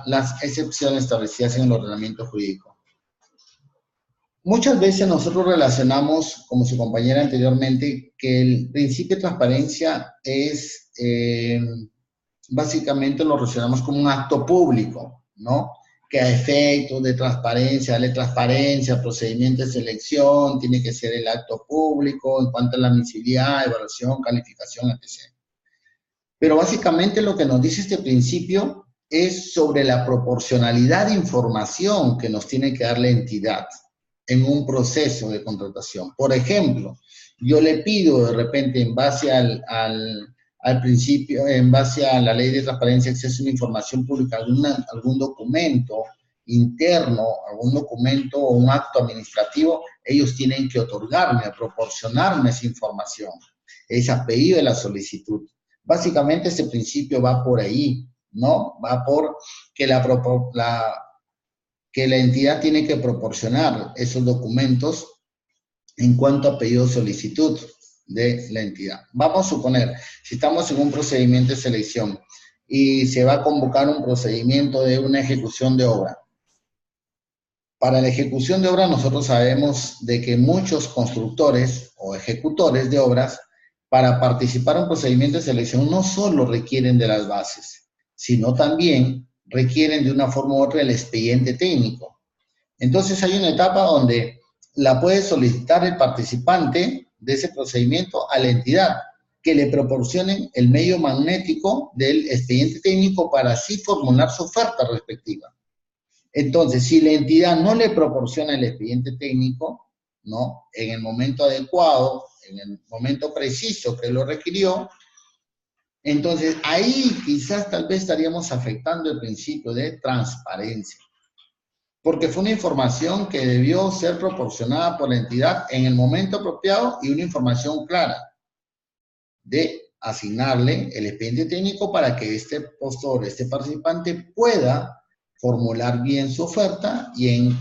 las excepciones establecidas en el ordenamiento jurídico. Muchas veces nosotros relacionamos, como su compañera anteriormente, que el principio de transparencia es, básicamente lo relacionamos como un acto público, ¿no? Que a efectos de transparencia, darle transparencia al procedimiento de selección, tiene que ser el acto público en cuanto a la admisibilidad, evaluación, calificación, etc. Pero básicamente lo que nos dice este principio es sobre la proporcionalidad de información que nos tiene que dar la entidad en un proceso de contratación. Por ejemplo, yo le pido de repente en base al principio, en base a la ley de transparencia, acceso a la información pública, algún documento interno, algún documento o un acto administrativo, ellos tienen que otorgarme, proporcionarme esa información, ese apellido de la solicitud. Básicamente ese principio va por ahí, ¿no? Va por que que la entidad tiene que proporcionar esos documentos en cuanto a pedido de solicitud de la entidad. Vamos a suponer, si estamos en un procedimiento de selección y se va a convocar un procedimiento de una ejecución de obra. Para la ejecución de obra nosotros sabemos de que muchos constructores o ejecutores de obras, para participar en un procedimiento de selección, no solo requieren de las bases, sino también requieren de una forma u otra el expediente técnico. Entonces hay una etapa donde la puede solicitar el participante de ese procedimiento a la entidad, que le proporcionen el medio magnético del expediente técnico para así formular su oferta respectiva. Entonces, si la entidad no le proporciona el expediente técnico, ¿no? En el momento adecuado, en el momento preciso que lo requirió, entonces ahí quizás tal vez estaríamos afectando el principio de transparencia. Porque fue una información que debió ser proporcionada por la entidad en el momento apropiado y una información clara de asignarle el expediente técnico para que este postor, este participante pueda formular bien su oferta y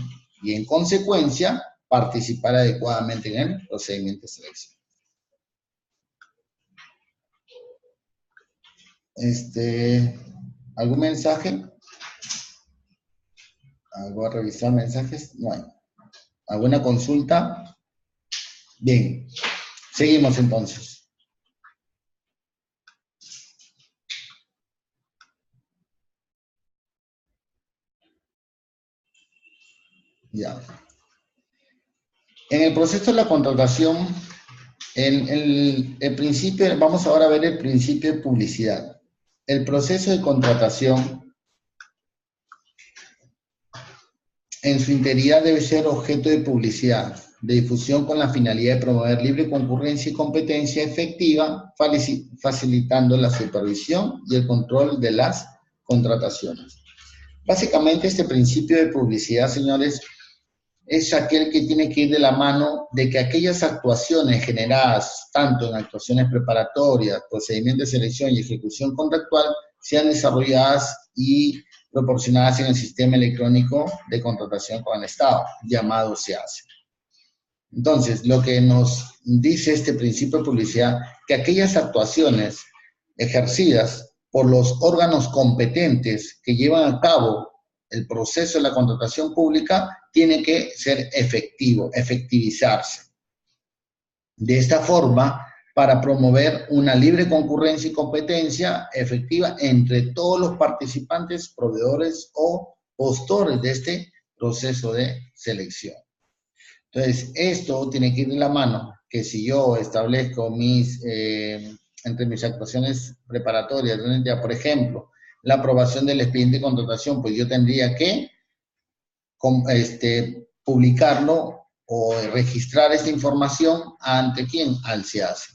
en consecuencia participar adecuadamente en el procedimiento de selección. ¿Algún mensaje? ¿Algo a revisar mensajes? No hay. ¿Alguna consulta? Bien, seguimos entonces. Ya. En el proceso de la contratación, el principio, vamos ahora a ver el principio de publicidad. El proceso de contratación en su integridad debe ser objeto de publicidad, de difusión con la finalidad de promover libre concurrencia y competencia efectiva, facilitando la supervisión y el control de las contrataciones. Básicamente, este principio de publicidad, señores, es aquel que tiene que ir de la mano de que aquellas actuaciones generadas, tanto en actuaciones preparatorias, procedimientos de selección y ejecución contractual, sean desarrolladas y proporcionadas en el sistema electrónico de contratación con el Estado, llamado SEACE. Entonces, lo que nos dice este principio de publicidad, que aquellas actuaciones ejercidas por los órganos competentes que llevan a cabo el proceso de la contratación pública tiene que ser efectivizarse. De esta forma, para promover una libre concurrencia y competencia efectiva entre todos los participantes, proveedores o postores de este proceso de selección. Entonces, esto tiene que ir de la mano, que si yo establezco entre mis actuaciones preparatorias, por ejemplo, la aprobación del expediente de contratación, pues yo tendría que publicarlo o registrar esta información ante ¿quién? Al SEACE.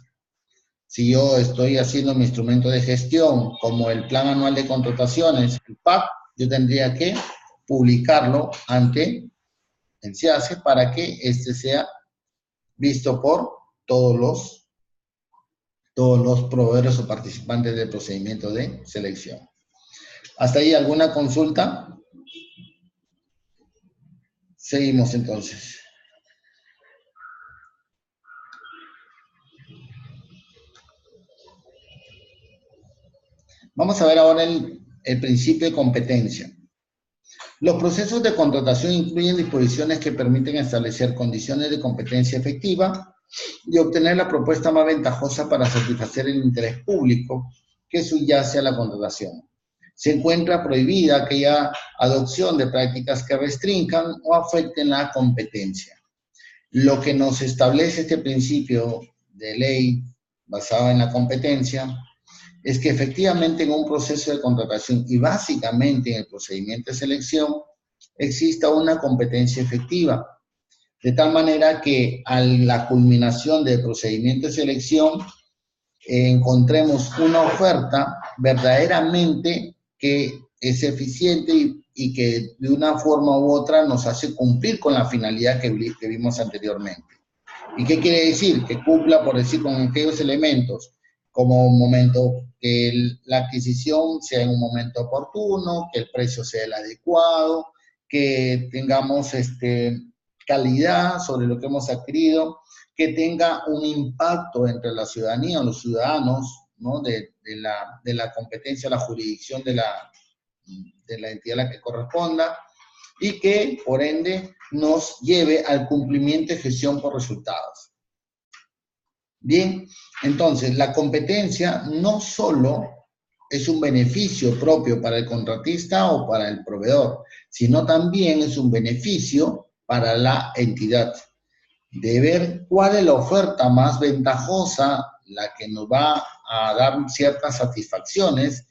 Si yo estoy haciendo mi instrumento de gestión, como el Plan Anual de Contrataciones, el PAC, yo tendría que publicarlo ante el SEACE para que este sea visto por todos los proveedores o participantes del procedimiento de selección. ¿Hasta ahí alguna consulta? Seguimos entonces. Vamos a ver ahora el principio de competencia. Los procesos de contratación incluyen disposiciones que permiten establecer condiciones de competencia efectiva y obtener la propuesta más ventajosa para satisfacer el interés público que subyace a la contratación. Se encuentra prohibida aquella adopción de prácticas que restrinjan o afecten la competencia. Lo que nos establece este principio de ley basado en la competencia es que efectivamente en un proceso de contratación y básicamente en el procedimiento de selección exista una competencia efectiva, de tal manera que a la culminación del procedimiento de selección encontremos una oferta verdaderamente que es eficiente y que de una forma u otra nos hace cumplir con la finalidad que vimos anteriormente. ¿Y qué quiere decir? Que cumpla, por decir, con aquellos elementos, como un momento, que la adquisición sea en un momento oportuno, que el precio sea el adecuado, que tengamos calidad sobre lo que hemos adquirido, que tenga un impacto entre la ciudadanía o los ciudadanos, ¿no? de la competencia, la jurisdicción de la entidad a la que corresponda, y que, por ende, nos lleve al cumplimiento de gestión por resultados. Bien, entonces, la competencia no solo es un beneficio propio para el contratista o para el proveedor, sino también es un beneficio para la entidad. De ver cuál es la oferta más ventajosa, la que nos va a dar ciertas satisfacciones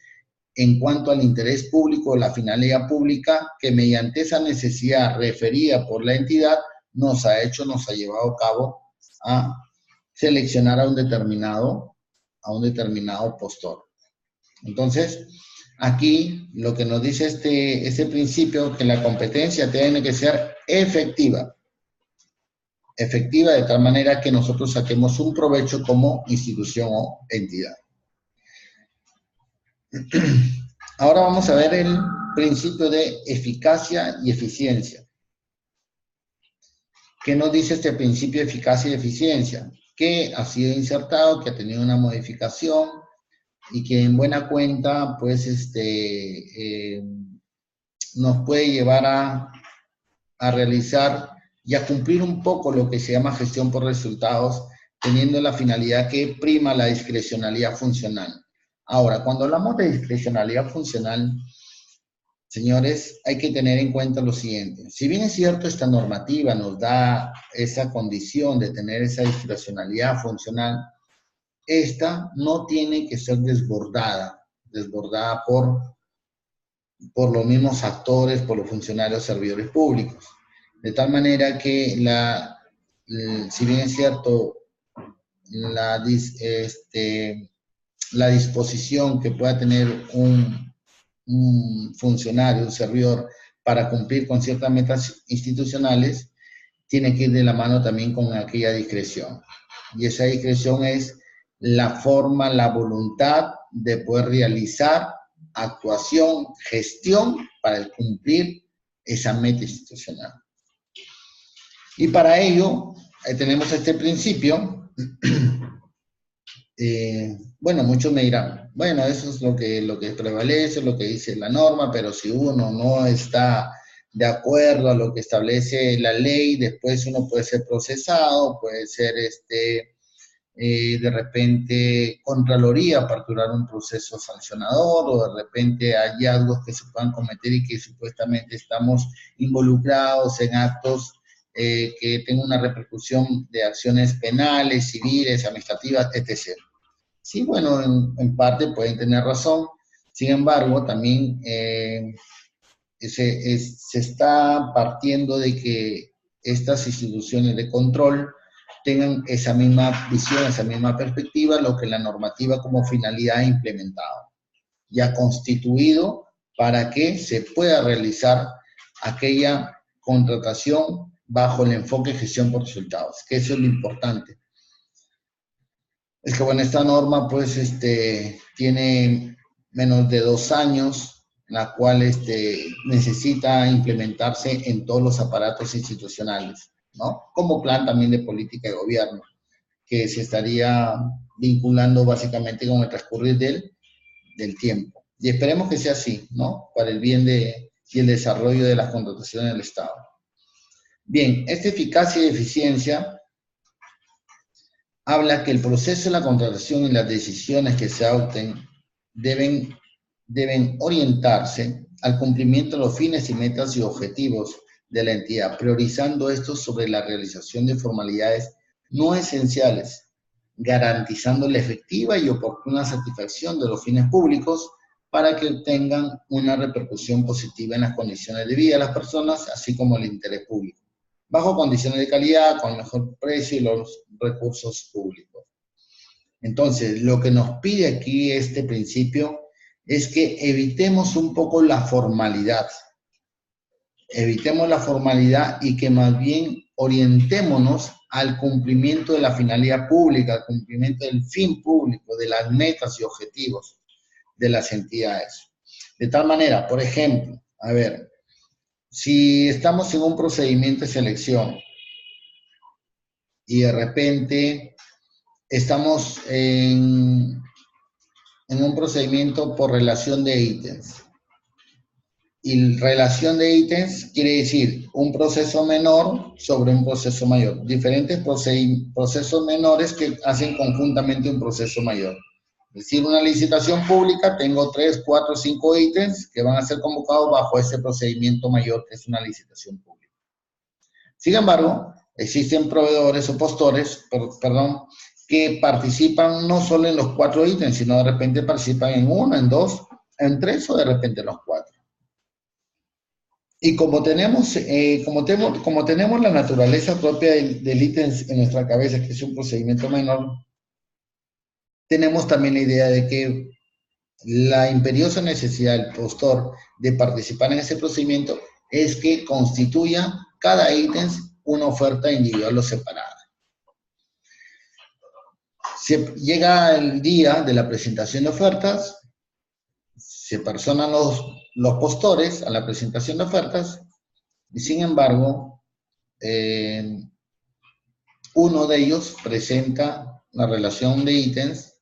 en cuanto al interés público, la finalidad pública, que mediante esa necesidad referida por la entidad nos ha llevado a cabo a seleccionar a un determinado postor. Entonces, aquí lo que nos dice este principio, que la competencia tiene que ser efectiva de tal manera que nosotros saquemos un provecho como institución o entidad. Ahora vamos a ver principio de eficacia y eficiencia. ¿Qué nos dice este principio de eficacia y eficiencia? Que ha sido insertado, que ha tenido una modificación y que en buena cuenta, pues, nos puede llevar a realizar y a cumplir un poco lo que se llama gestión por resultados, teniendo la finalidad que prima la discrecionalidad funcional. Ahora, cuando hablamos de discrecionalidad funcional, señores, hay que tener en cuenta lo siguiente. Si bien es cierto, esta normativa nos da esa condición de tener esa discrecionalidad funcional, esta no tiene que ser desbordada por los mismos actores, por los funcionarios servidores públicos. De tal manera que, si bien es cierto, la disposición que pueda tener un funcionario, un servidor, para cumplir con ciertas metas institucionales, tiene que ir de la mano también con aquella discreción. Y esa discreción es la forma, la voluntad de poder realizar actuación, gestión para cumplir esa meta institucional. Y para ello tenemos este principio. Bueno, muchos me dirán, bueno, eso es lo que prevalece, lo que dice la norma, pero si uno no está de acuerdo a lo que establece la ley, después uno puede ser procesado, puede ser de repente Contraloría aperturar un proceso sancionador, o de repente hallazgos que se puedan cometer y que supuestamente estamos involucrados en actos que tengan una repercusión de acciones penales, civiles, administrativas, etc. Sí, bueno, en parte pueden tener razón. Sin embargo, también se está partiendo de que estas instituciones de control tengan esa misma visión, esa misma perspectiva, lo que la normativa como finalidad ha implementado y ha constituido para que se pueda realizar aquella contratación bajo el enfoque de gestión por resultados, que eso es lo importante. Es que, bueno, esta norma, pues, tiene menos de 2 años, la cual necesita implementarse en todos los aparatos institucionales, ¿no? Como plan también de política de gobierno, que se estaría vinculando básicamente con el transcurrir del tiempo. Y esperemos que sea así, ¿no? Para el bien y el desarrollo de las contrataciones del Estado. Bien, esta eficacia y eficiencia habla que el proceso de la contratación y las decisiones que se adopten deben orientarse al cumplimiento de los fines y metas y objetivos de la entidad, priorizando estos sobre la realización de formalidades no esenciales, garantizando la efectiva y oportuna satisfacción de los fines públicos para que tengan una repercusión positiva en las condiciones de vida de las personas, así como el interés público, bajo condiciones de calidad, con el mejor precio y los recursos públicos. Entonces, lo que nos pide aquí este principio es que evitemos un poco la formalidad. Evitemos la formalidad y que más bien orientémonos al cumplimiento de la finalidad pública, al cumplimiento del fin público, de las metas y objetivos de las entidades. De tal manera, por ejemplo, a ver, si estamos en un procedimiento de selección y de repente estamos en un procedimiento por relación de ítems. Y relación de ítems quiere decir un proceso menor sobre un proceso mayor. Diferentes procesos menores que hacen conjuntamente un proceso mayor. Es decir, una licitación pública, tengo 3, 4, 5 ítems que van a ser convocados bajo ese procedimiento mayor que es una licitación pública. Sin embargo, existen proveedores o postores, que participan no solo en los 4 ítems, sino de repente participan en 1, en 2, en 3 o de repente en los 4. Y como tenemos la naturaleza propia del ítem en nuestra cabeza, que es un procedimiento menor, tenemos también la idea de que la imperiosa necesidad del postor de participar en ese procedimiento es que constituya cada ítem una oferta individual o separada. Llega el día de la presentación de ofertas, se personan los postores a la presentación de ofertas y sin embargo uno de ellos presenta la relación de ítems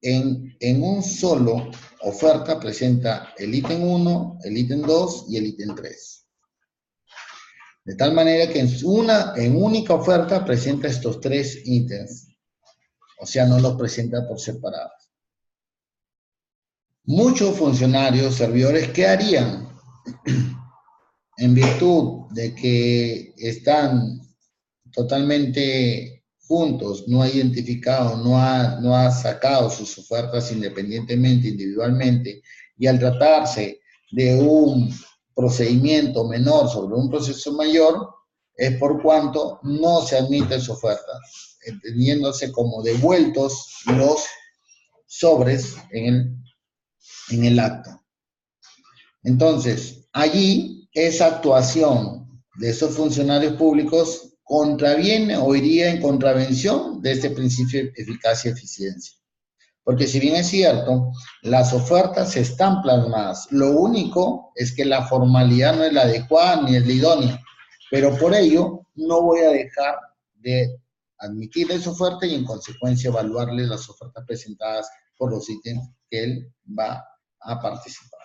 en un solo oferta presenta el ítem 1, el ítem 2 y el ítem 3. De tal manera que en única oferta presenta estos 3 ítems. O sea, no los presenta por separado. Muchos funcionarios, servidores, ¿qué harían? En virtud de que están totalmente juntos, no ha identificado, no ha sacado sus ofertas independientemente, individualmente, y al tratarse de un procedimiento menor sobre un proceso mayor, es por cuanto no se admiten sus ofertas, entendiéndose como devueltos los sobres en el acto. Entonces, allí esa actuación de esos funcionarios públicos contraviene o iría en contravención de este principio de eficacia y eficiencia. Porque si bien es cierto, las ofertas están plasmadas, lo único es que la formalidad no es la adecuada ni es la idónea, pero por ello no voy a dejar de admitirle su oferta y en consecuencia evaluarle las ofertas presentadas por los ítems que él va a participar.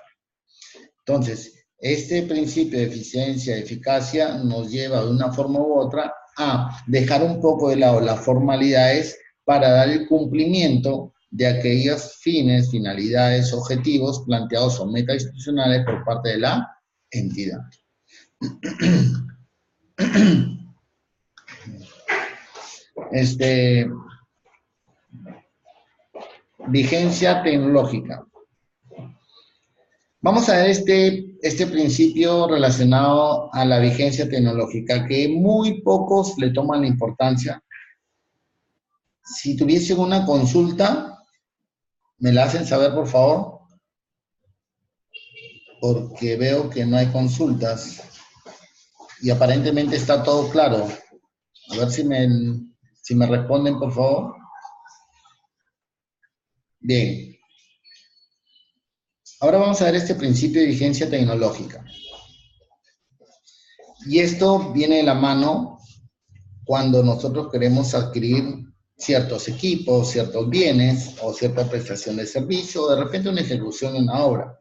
Entonces, este principio de eficiencia y eficacia nos lleva de una forma u otra a dejar un poco de lado las formalidades para dar el cumplimiento de aquellos fines, finalidades, objetivos planteados o metas institucionales por parte de la entidad. Vigencia tecnológica. Vamos a ver este principio relacionado a la vigencia tecnológica, que muy pocos le toman la importancia. Si tuviesen una consulta, ¿me la hacen saber, por favor? Porque veo que no hay consultas y aparentemente está todo claro. A ver si me responden, por favor. Bien. Ahora vamos a ver este principio de vigencia tecnológica. Y esto viene de la mano cuando nosotros queremos adquirir ciertos equipos, ciertos bienes o cierta prestación de servicio o de repente una ejecución en una obra.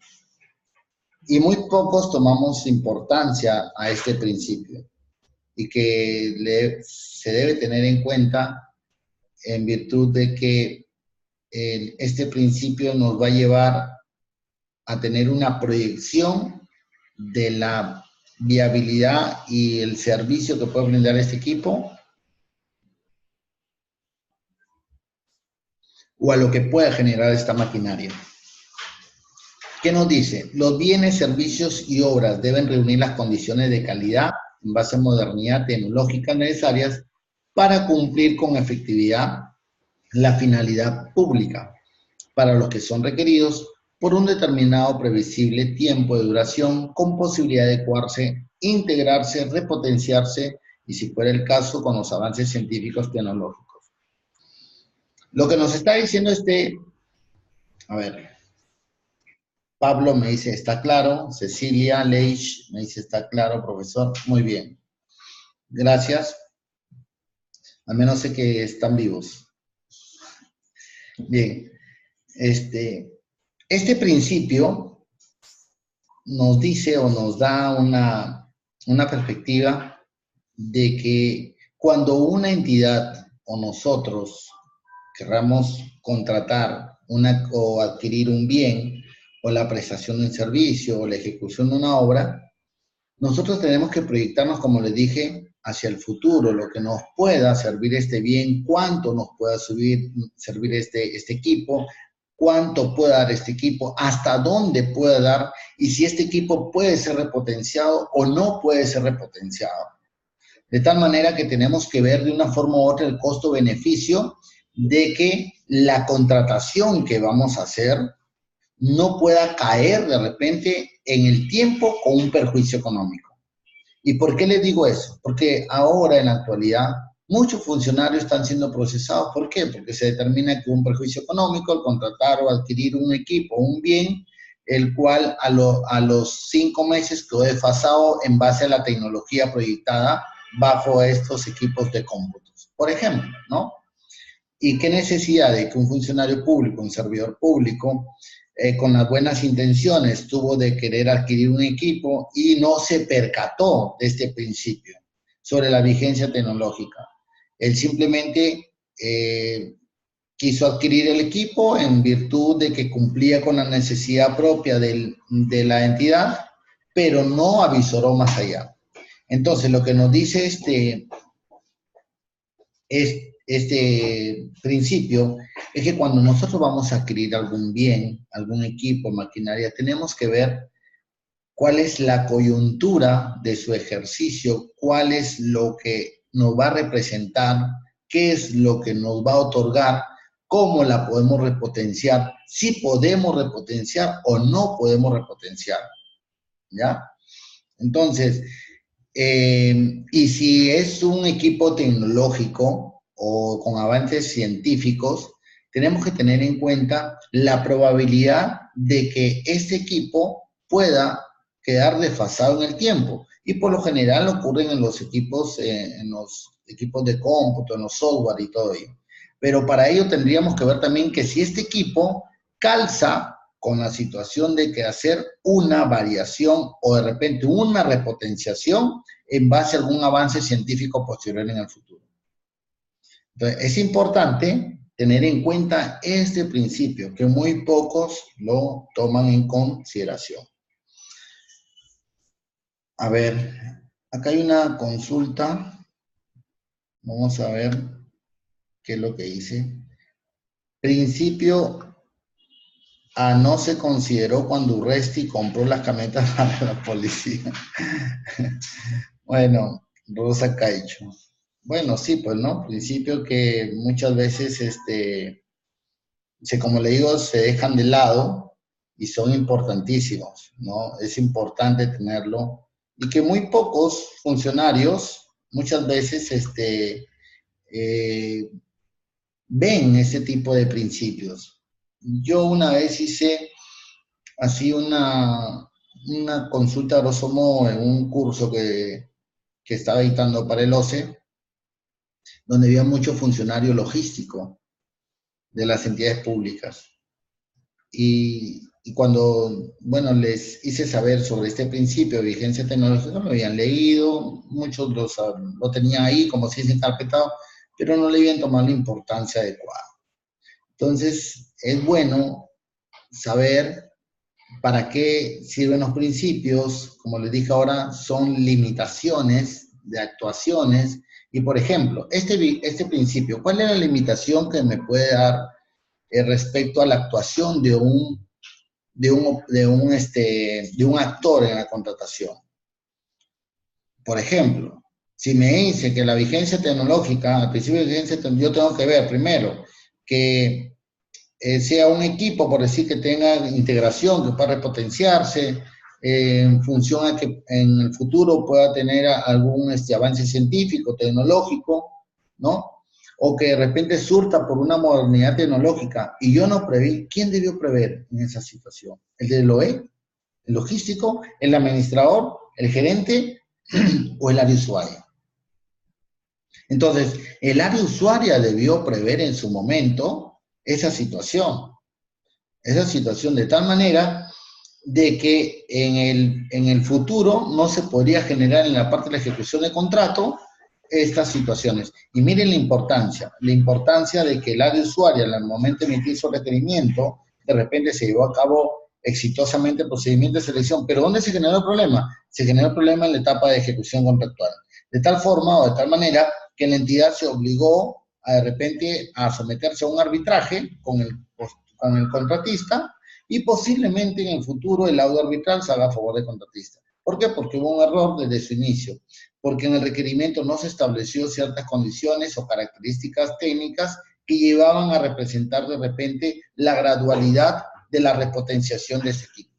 Y muy pocos tomamos importancia a este principio y que se debe tener en cuenta en virtud de que este principio nos va a llevar a tener una proyección de la viabilidad y el servicio que puede brindar este equipo o a lo que pueda generar esta maquinaria. ¿Qué nos dice? Los bienes, servicios y obras deben reunir las condiciones de calidad en base a modernidad tecnológica necesarias para cumplir con efectividad la finalidad pública para los que son requeridos por un determinado previsible tiempo de duración con posibilidad de adecuarse, integrarse, repotenciarse y, si fuera el caso, con los avances científicos tecnológicos. Lo que nos está diciendo a ver, Pablo me dice, está claro. Cecilia Leich me dice, está claro, profesor. Muy bien. Gracias. Al menos sé que están vivos. Bien. Este principio nos dice o nos da una perspectiva de que cuando una entidad o nosotros querramos contratar o adquirir un bien o la prestación de un servicio o la ejecución de una obra, nosotros tenemos que proyectarnos, como les dije, hacia el futuro, lo que nos pueda servir este bien, cuánto nos pueda servir este equipo, cuánto puede dar este equipo, hasta dónde puede dar y si este equipo puede ser repotenciado o no puede ser repotenciado. De tal manera que tenemos que ver de una forma u otra el costo-beneficio de que la contratación que vamos a hacer no pueda caer de repente en el tiempo con un perjuicio económico. ¿Y por qué les digo eso? Porque ahora en la actualidad muchos funcionarios están siendo procesados. ¿Por qué? Porque se determina que hubo un perjuicio económico al contratar o adquirir un equipo, un bien, el cual a los 5 meses quedó desfasado en base a la tecnología proyectada bajo estos equipos de cómputos. Por ejemplo, ¿no? ¿Y qué necesidad de que un funcionario público, un servidor público, con las buenas intenciones tuvo de querer adquirir un equipo y no se percató de este principio sobre la vigencia tecnológica? Él simplemente quiso adquirir el equipo en virtud de que cumplía con la necesidad propia de la entidad, pero no avisoró más allá. Entonces, lo que nos dice este principio es que cuando nosotros vamos a adquirir algún bien, algún equipo, maquinaria, tenemos que ver cuál es la coyuntura de su ejercicio, cuál es lo que nos va a representar, qué es lo que nos va a otorgar, cómo la podemos repotenciar, si podemos repotenciar o no podemos repotenciar, ¿ya? Entonces, y si es un equipo tecnológico o con avances científicos, tenemos que tener en cuenta la probabilidad de que este equipo pueda quedar desfasado en el tiempo. Y por lo general ocurren en los equipos de cómputo, en los software y todo ello. Pero para ello tendríamos que ver también que si este equipo calza con la situación de que hacer una variación o de repente una repotenciación en base a algún avance científico posterior en el futuro. Entonces, es importante tener en cuenta este principio, que muy pocos lo toman en consideración. A ver, acá hay una consulta. Vamos a ver qué es lo que dice. Principio A no se consideró cuando Urresti compró las camionetas para la policía. Bueno, Rosa Caicho. Bueno, sí, pues, ¿no? Principio que muchas veces, como le digo, se dejan de lado y son importantísimos, ¿no? Es importante tenerlo. Y que muy pocos funcionarios muchas veces ven ese tipo de principios. Yo una vez hice así una consulta a grosso modo en un curso que estaba dictando para el OCE, donde había mucho funcionario logístico de las entidades públicas. Y cuando, bueno, les hice saber sobre este principio de vigencia tecnológica, lo habían leído, muchos lo tenían ahí como si es encarpetado, pero no le habían tomado la importancia adecuada. Entonces, es bueno saber para qué sirven los principios. Como les dije ahora, son limitaciones de actuaciones. Y, por ejemplo, este principio, ¿cuál es la limitación que me puede dar respecto a la actuación de un actor en la contratación? Por ejemplo, si me dice que la vigencia tecnológica, al principio de vigencia, yo tengo que ver primero que sea un equipo, por decir, que tenga integración, que pueda repotenciarse, en función a que en el futuro pueda tener algún avance científico, tecnológico, ¿no? O que de repente surta por una modernidad tecnológica y yo no preví. ¿Quién debió prever en esa situación? ¿El del OE? ¿El logístico? ¿El administrador? ¿El gerente? ¿O el área usuaria? Entonces, el área usuaria debió prever en su momento esa situación de tal manera de que en el futuro no se podría generar en la parte de la ejecución de contrato estas situaciones. Y miren la importancia de que el área usuaria, al momento de emitir su requerimiento, de repente se llevó a cabo exitosamente el procedimiento de selección. ¿Pero dónde se generó el problema? Se generó el problema en la etapa de ejecución contractual. De tal forma o de tal manera que la entidad se obligó de repente a someterse a un arbitraje con el contratista y posiblemente en el futuro el laudo arbitral se haga a favor del contratista. ¿Por qué? Porque hubo un error desde su inicio, porque en el requerimiento no se estableció ciertas condiciones o características técnicas que llevaban a representar de repente la gradualidad de la repotenciación de ese equipo.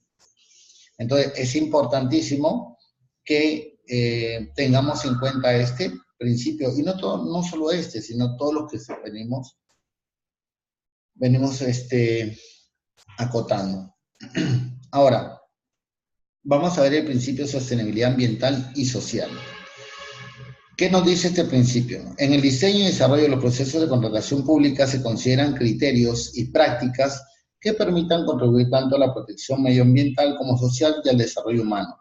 Entonces, es importantísimo que tengamos en cuenta principio, y no solo este, sino todos los que venimos acotando. Ahora, vamos a ver el principio de sostenibilidad ambiental y social. ¿Qué nos dice este principio? En el diseño y desarrollo de los procesos de contratación pública se consideran criterios y prácticas que permitan contribuir tanto a la protección medioambiental como social y al desarrollo humano.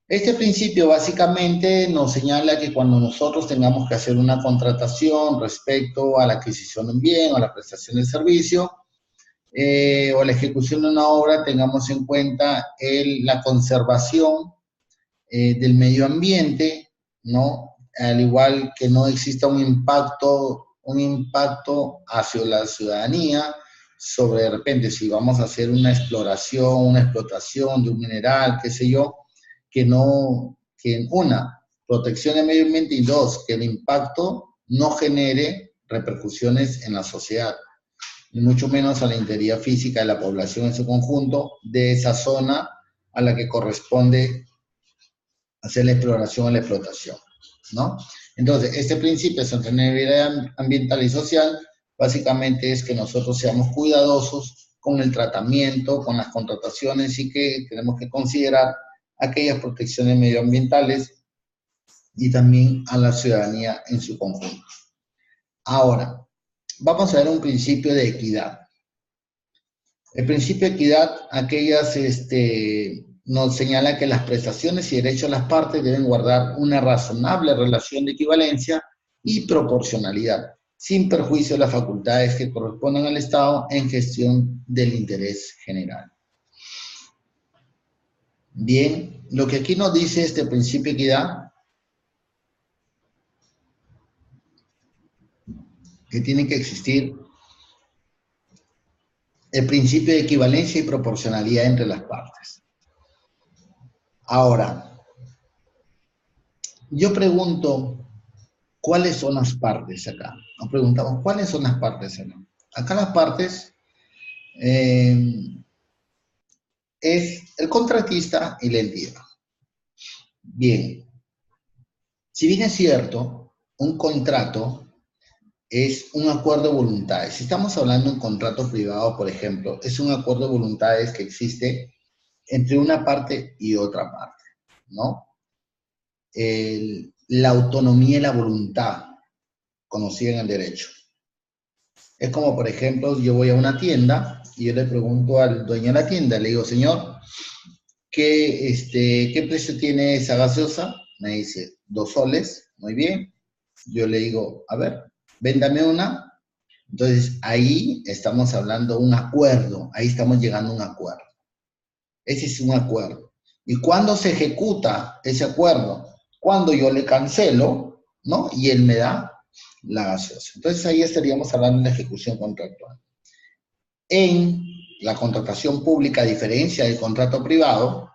Este principio básicamente nos señala que cuando nosotros tengamos que hacer una contratación respecto a la adquisición de un bien o a la prestación de servicio o la ejecución de una obra, tengamos en cuenta la conservación del medio ambiente, ¿no? Al igual que no exista un impacto hacia la ciudadanía sobre, de repente, si vamos a hacer una exploración, una explotación de un mineral, qué sé yo, que una, protección del medio ambiente, y dos, que el impacto no genere repercusiones en la sociedad, y mucho menos a la integridad física de la población en su conjunto, de esa zona a la que corresponde hacer la exploración o la explotación, ¿no? Entonces, este principio de sostenibilidad ambiental y social básicamente es que nosotros seamos cuidadosos con el tratamiento, con las contrataciones, y que tenemos que considerar aquellas protecciones medioambientales y también a la ciudadanía en su conjunto. Ahora, vamos a ver un principio de equidad. El principio de equidad, nos señala que las prestaciones y derechos de las partes deben guardar una razonable relación de equivalencia y proporcionalidad, sin perjuicio de las facultades que correspondan al Estado en gestión del interés general. Bien, lo que aquí nos dice este principio de equidad, que tiene que existir el principio de equivalencia y proporcionalidad entre las partes. Ahora, yo pregunto, ¿cuáles son las partes acá? Nos preguntamos, ¿cuáles son las partes acá? Acá las partes es el contratista y la entidad. Bien, si bien es cierto, un contrato es un acuerdo de voluntades. Si estamos hablando de un contrato privado, por ejemplo, es un acuerdo de voluntades que existe entre una parte y otra parte, ¿no? La autonomía y la voluntad, conocida en el derecho. Es como, por ejemplo, yo voy a una tienda y yo le pregunto al dueño de la tienda, le digo, señor, ¿qué precio tiene esa gaseosa? Me dice, 2 soles, muy bien. Yo le digo, a ver, véndame una. Entonces, ahí estamos hablando de un acuerdo, ahí estamos llegando a un acuerdo. Ese es un acuerdo. ¿Y cuándo se ejecuta ese acuerdo? Cuando yo le cancelo, ¿no? Y él me da la gaseosa. Entonces, ahí estaríamos hablando de la ejecución contractual. En la contratación pública, a diferencia del contrato privado,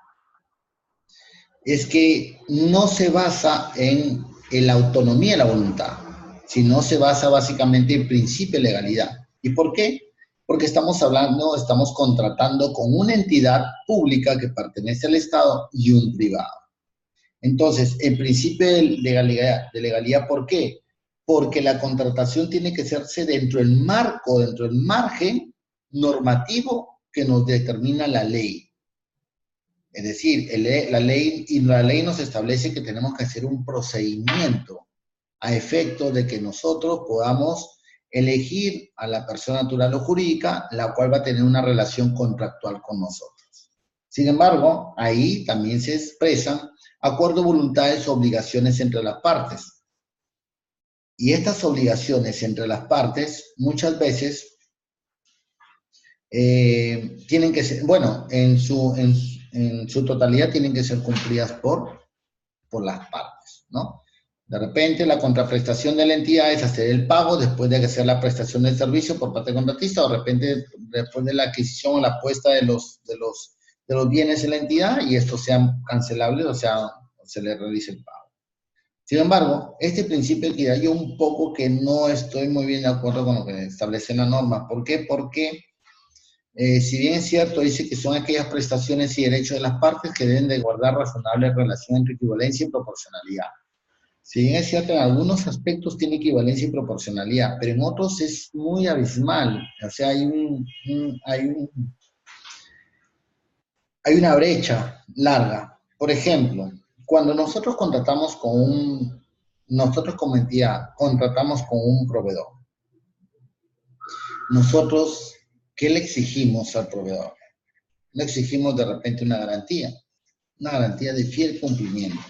es que no se basa en la autonomía de la voluntad, sino se basa básicamente en principio de legalidad. ¿Y por qué? Porque estamos contratando con una entidad pública que pertenece al Estado y un privado. Entonces, el principio de legalidad, ¿por qué? Porque la contratación tiene que hacerse dentro del margen normativo que nos determina la ley. Es decir, la ley nos establece que tenemos que hacer un procedimiento a efecto de que nosotros podamos elegir a la persona natural o jurídica, la cual va a tener una relación contractual con nosotros. Sin embargo, ahí también se expresan acuerdos, voluntades, obligaciones entre las partes. Y estas obligaciones entre las partes muchas veces tienen que ser, bueno, en su totalidad tienen que ser cumplidas por las partes, ¿no? De repente la contraprestación de la entidad es hacer el pago después de hacer la prestación del servicio por parte del contratista, o de repente después de la adquisición o la puesta de los bienes en la entidad, y estos sean cancelables, o sea, se le realice el pago. Sin embargo, este principio de equidad yo un poco que no estoy muy bien de acuerdo con lo que establece la norma. ¿Por qué? Porque si bien es cierto, dice que son aquellas prestaciones y derechos de las partes que deben de guardar razonable relación entre equivalencia y proporcionalidad. Si bien es cierto, en algunos aspectos tiene equivalencia y proporcionalidad, pero en otros es muy abismal. O sea, hay una brecha larga. Por ejemplo, cuando nosotros como entidad contratamos con un proveedor, nosotros, ¿qué le exigimos al proveedor? Le exigimos de repente una garantía de fiel cumplimiento.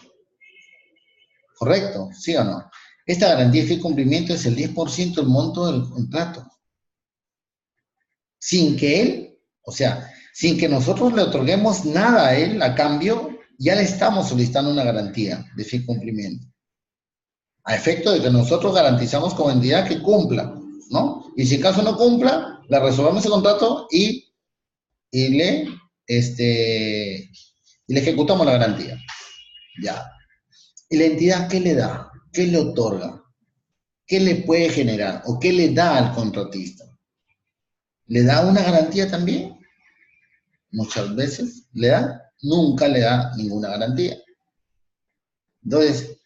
¿Correcto? ¿Sí o no? Esta garantía de fiel cumplimiento es el 10% del monto del contrato. Sin que él, o sea, sin que nosotros le otorguemos nada a él a cambio, ya le estamos solicitando una garantía de fiel cumplimiento. A efecto de que nosotros garantizamos como entidad que cumpla, ¿no? Y si en caso no cumpla, le resolvemos el contrato y le ejecutamos la garantía. Ya. ¿Y la entidad qué le da? ¿Qué le otorga? ¿Qué le puede generar? ¿O qué le da al contratista? ¿Le da una garantía también? Muchas veces le da, nunca le da ninguna garantía. Entonces,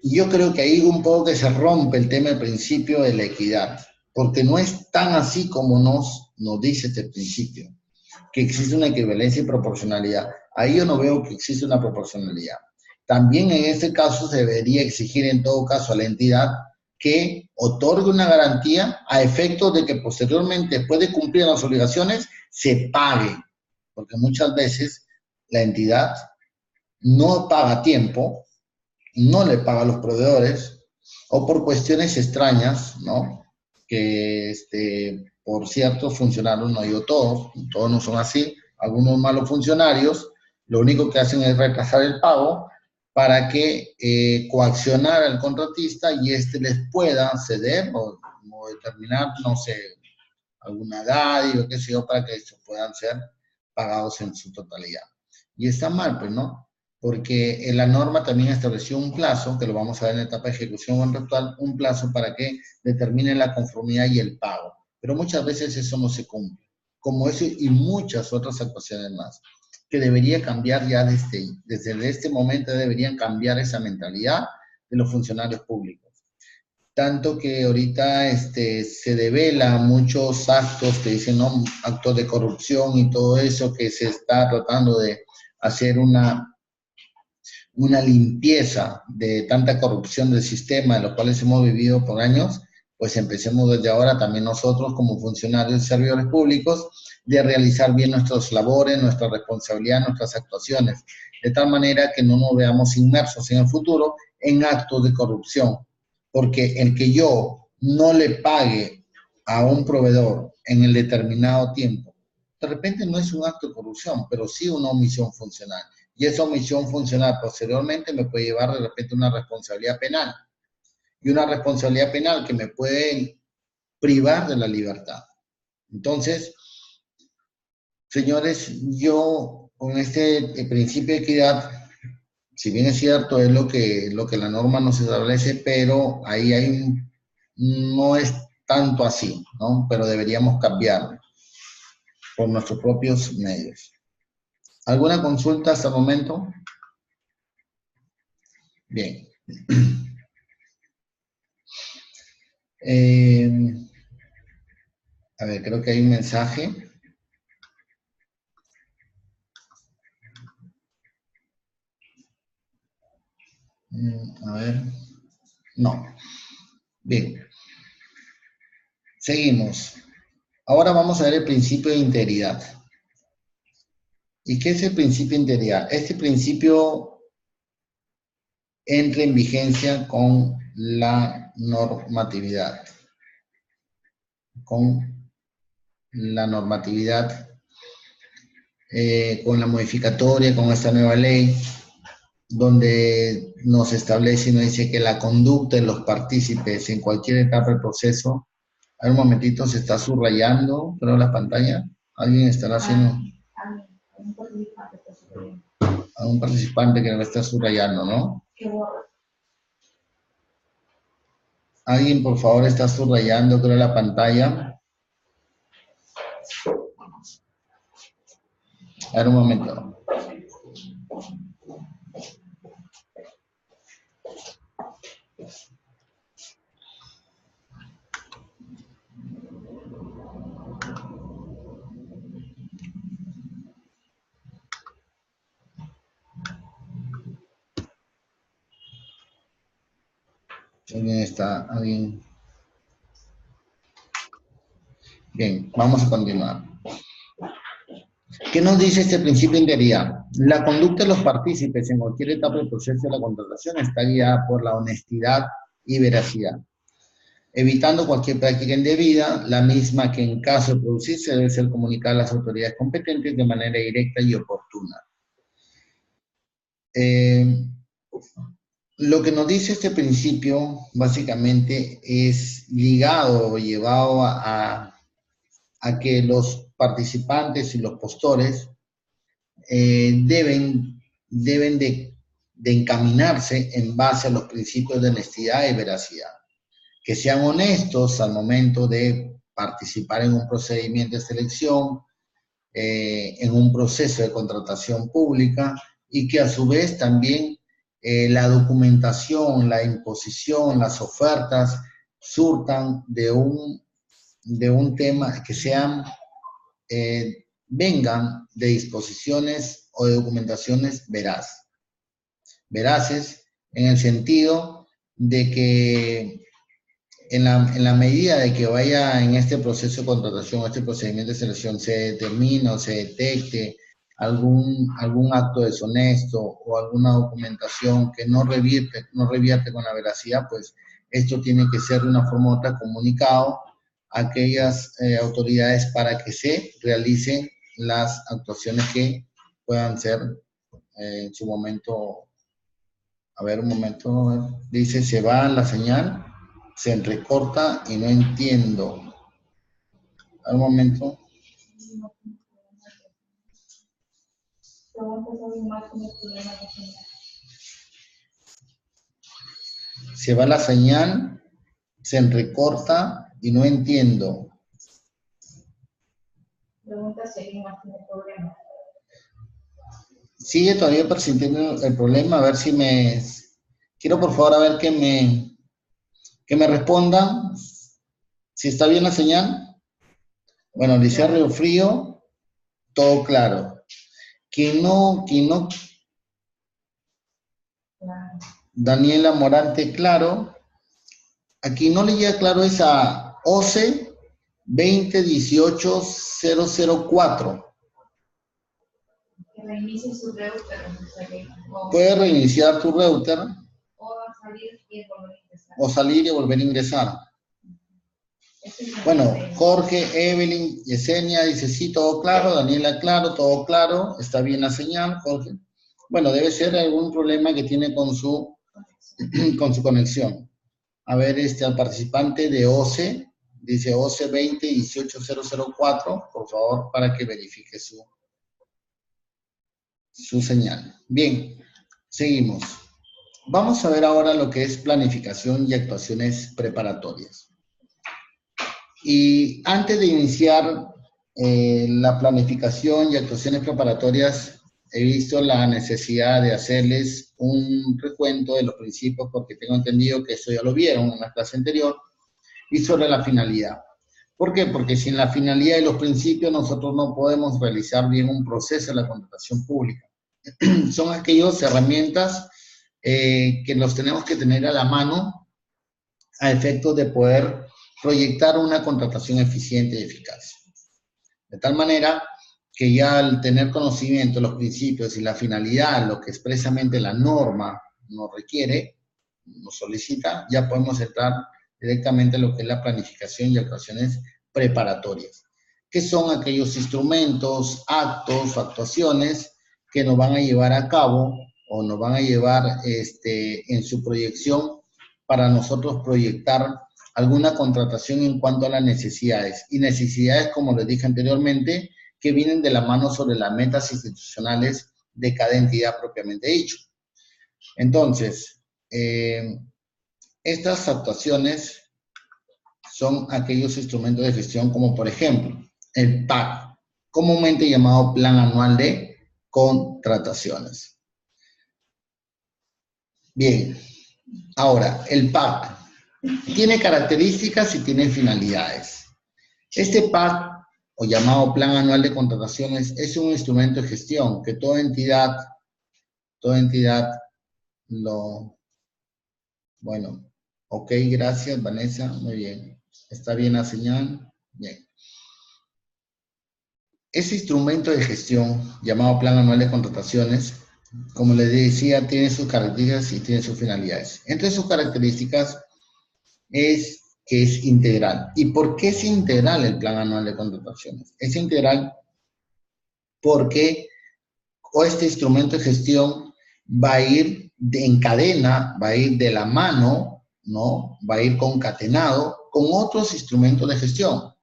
yo creo que ahí un poco que se rompe el tema del principio de la equidad, porque no es tan así como nos dice este principio, que existe una equivalencia y proporcionalidad. Ahí yo no veo que existe una proporcionalidad. También en este caso se debería exigir en todo caso a la entidad que otorgue una garantía a efecto de que posteriormente, después de cumplir las obligaciones, se pague. Porque muchas veces la entidad no paga a tiempo, no le paga a los proveedores, o por cuestiones extrañas, ¿no? Que por ciertos funcionarios, no digo todos no son así, algunos malos funcionarios, lo único que hacen es retrasar el pago para que coaccionar al contratista y les pueda ceder o determinar, no sé, alguna dádiva, qué sé yo, para que estos puedan ser pagados en su totalidad. Y está mal, pues, ¿no? Porque en la norma también estableció un plazo, que lo vamos a ver en la etapa de ejecución contractual, un plazo para que determine la conformidad y el pago. Pero muchas veces eso no se cumple, como eso y muchas otras actuaciones más, que debería cambiar ya desde este momento, deberían cambiar esa mentalidad de los funcionarios públicos. Tanto que ahorita se devela muchos actos que dicen, ¿no? Actos de corrupción y todo eso, que se está tratando de hacer una limpieza de tanta corrupción del sistema, de los cuales hemos vivido por años. Pues empecemos desde ahora también nosotros como funcionarios y servidores públicos de realizar bien nuestras labores, nuestra responsabilidad, nuestras actuaciones, de tal manera que no nos veamos inmersos en el futuro en actos de corrupción. Porque el que yo no le pague a un proveedor en el determinado tiempo, de repente no es un acto de corrupción, pero sí una omisión funcional. Y esa omisión funcional posteriormente me puede llevar de repente a una responsabilidad penal. Y una responsabilidad penal que me puede privar de la libertad. Entonces, señores, yo con este principio de equidad, si bien es cierto, es lo que la norma nos establece, pero ahí no es tanto así, ¿no? Pero deberíamos cambiarlo por nuestros propios medios. ¿Alguna consulta hasta el momento? Bien. A ver, creo que hay un mensaje. A ver. No. Bien. Seguimos. Ahora vamos a ver el principio de integridad. ¿Y qué es el principio de integridad? Este principio entra en vigencia con la normatividad. Con la normatividad, con la modificatoria, con esta nueva ley, donde nos establece y nos dice que la conducta de los partícipes en cualquier etapa del proceso. A ver, un momentito, se está subrayando, creo, la pantalla. ¿Alguien estará haciendo? A un participante que lo está subrayando, ¿no? Alguien, por favor, está subrayando, creo, la pantalla. A ver, un momento. ¿Alguien está? ¿Alguien? Bien, vamos a continuar. ¿Qué nos dice este principio de integridad? La conducta de los partícipes en cualquier etapa del proceso de la contratación está guiada por la honestidad y veracidad, evitando cualquier práctica indebida, la misma que en caso de producirse debe ser comunicada a las autoridades competentes de manera directa y oportuna. Lo que nos dice este principio básicamente es ligado o llevado a que los participantes y los postores deben de encaminarse en base a los principios de honestidad y veracidad. Que sean honestos al momento de participar en un procedimiento de selección, en un proceso de contratación pública, y que a su vez también la documentación, la imposición, las ofertas surtan de un tema que sean, vengan de disposiciones o de documentaciones veraces en el sentido de que en la medida de que vaya en este proceso de contratación, este procedimiento de selección, se determine o se detecte algún acto deshonesto o alguna documentación que no revierte con la veracidad, pues esto tiene que ser de una forma u otra comunicado a aquellas autoridades para que se realicen las actuaciones que puedan ser en su momento. A ver, un momento, a ver. Dice, se va la señal, se entrecorta y no entiendo. A ver, un momento. Se va la señal, se entrecorta y no entiendo. Pregunta si alguien más tiene problema. Sigue todavía persistiendo el problema, a ver si me... Quiero por favor a ver que me respondan si está bien la señal. Bueno, dice Río Frío, todo claro. Quien no... Daniela Morante, claro. Aquí no le llega claro es a OCE 2018004. Que reinicie su router. Puede reiniciar tu router. O salir y volver a ingresar. O salir y volver a ingresar. Bueno, Jorge, Evelyn, Yesenia dice sí, todo claro. Daniela, claro, todo claro. Está bien la señal, Jorge. Bueno, debe ser algún problema que tiene con su conexión. A ver, al participante de OCE, dice OCE 2018004, por favor, para que verifique su señal. Bien, seguimos. Vamos a ver ahora lo que es planificación y actuaciones preparatorias. Y antes de iniciar la planificación y actuaciones preparatorias, he visto la necesidad de hacerles un recuento de los principios, porque tengo entendido que eso ya lo vieron en la clase anterior, y sobre la finalidad. ¿Por qué? Porque sin la finalidad y los principios nosotros no podemos realizar bien un proceso de la contratación pública. Son aquellas herramientas que los tenemos que tener a la mano a efectos de poder proyectar una contratación eficiente y eficaz. De tal manera que ya al tener conocimiento de los principios y la finalidad, lo que expresamente la norma nos requiere, nos solicita, ya podemos entrar directamente en lo que es la planificación y actuaciones preparatorias, que son aquellos instrumentos, actos o actuaciones que nos van a llevar a cabo o nos van a llevar en su proyección para nosotros proyectar alguna contratación en cuanto a las necesidades. Y necesidades, como les dije anteriormente, que vienen de la mano sobre las metas institucionales de cada entidad propiamente dicho. Entonces, estas actuaciones son aquellos instrumentos de gestión como, por ejemplo, el PAC, comúnmente llamado Plan Anual de Contrataciones. Bien, ahora, el PAC tiene características y tiene finalidades. Este PAC, o llamado Plan Anual de Contrataciones, es un instrumento de gestión que toda entidad Ok, gracias, Vanessa. Muy bien. ¿Está bien la señal? Bien. Ese instrumento de gestión llamado Plan Anual de Contrataciones, como les decía, tiene sus características y tiene sus finalidades. Entre sus características es que es integral. ¿Y por qué es integral el Plan Anual de Contrataciones? Es integral porque este instrumento de gestión va a ir en cadena, va a ir de la mano, ¿no? Va a ir concatenado con otros instrumentos de gestión.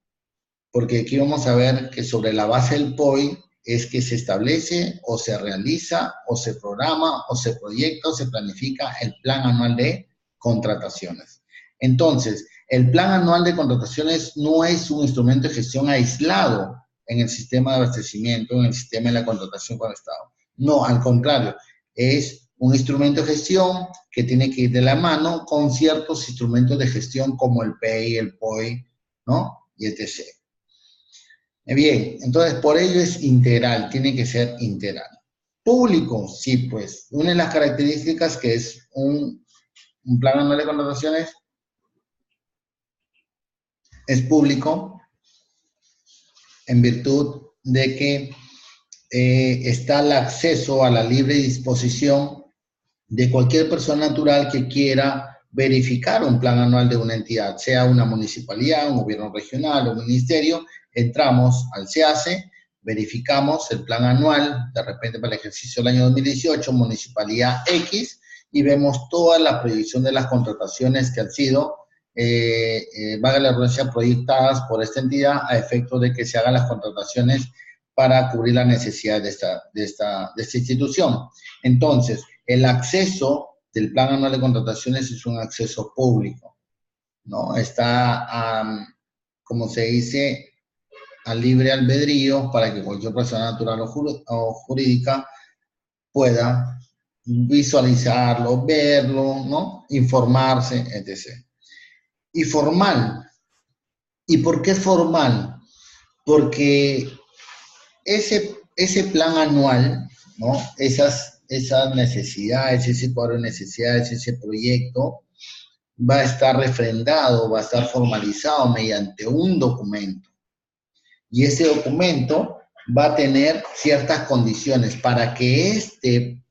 Porque aquí vamos a ver que sobre la base del POI es que se establece o se realiza o se programa o se proyecta o se planifica el plan anual de contrataciones. Entonces, el plan anual de contrataciones no es un instrumento de gestión aislado en el sistema de abastecimiento, en el sistema de la contratación con el Estado. No, al contrario, es un instrumento de gestión que tiene que ir de la mano con ciertos instrumentos de gestión como el PEI, el POI, ¿no? Y etc. Bien, entonces por ello es integral, tiene que ser integral. Público, sí, pues, una de las características que es un plan anual de contrataciones es público en virtud de que está el acceso a la libre disposición de cualquier persona natural que quiera verificar un plan anual de una entidad, sea una municipalidad, un gobierno regional o un ministerio. Entramos al SEACE, verificamos el plan anual, de repente para el ejercicio del año 2018, municipalidad X, y vemos toda la proyección de las contrataciones que han sido, valga la redundancia, proyectadas por esta entidad a efecto de que se hagan las contrataciones para cubrir las necesidades de esta institución. Entonces, el acceso del plan anual de contrataciones es un acceso público, ¿no? Está, como se dice, al libre albedrío para que cualquier persona natural o jurídica pueda visualizarlo, verlo, ¿no? Informarse, etc. Y formal. ¿Y por qué formal? Porque ese plan anual, ¿no? Esas necesidades, ese cuadro de necesidades, ese proyecto, va a estar refrendado, va a estar formalizado mediante un documento. Y ese documento va a tener ciertas condiciones para que este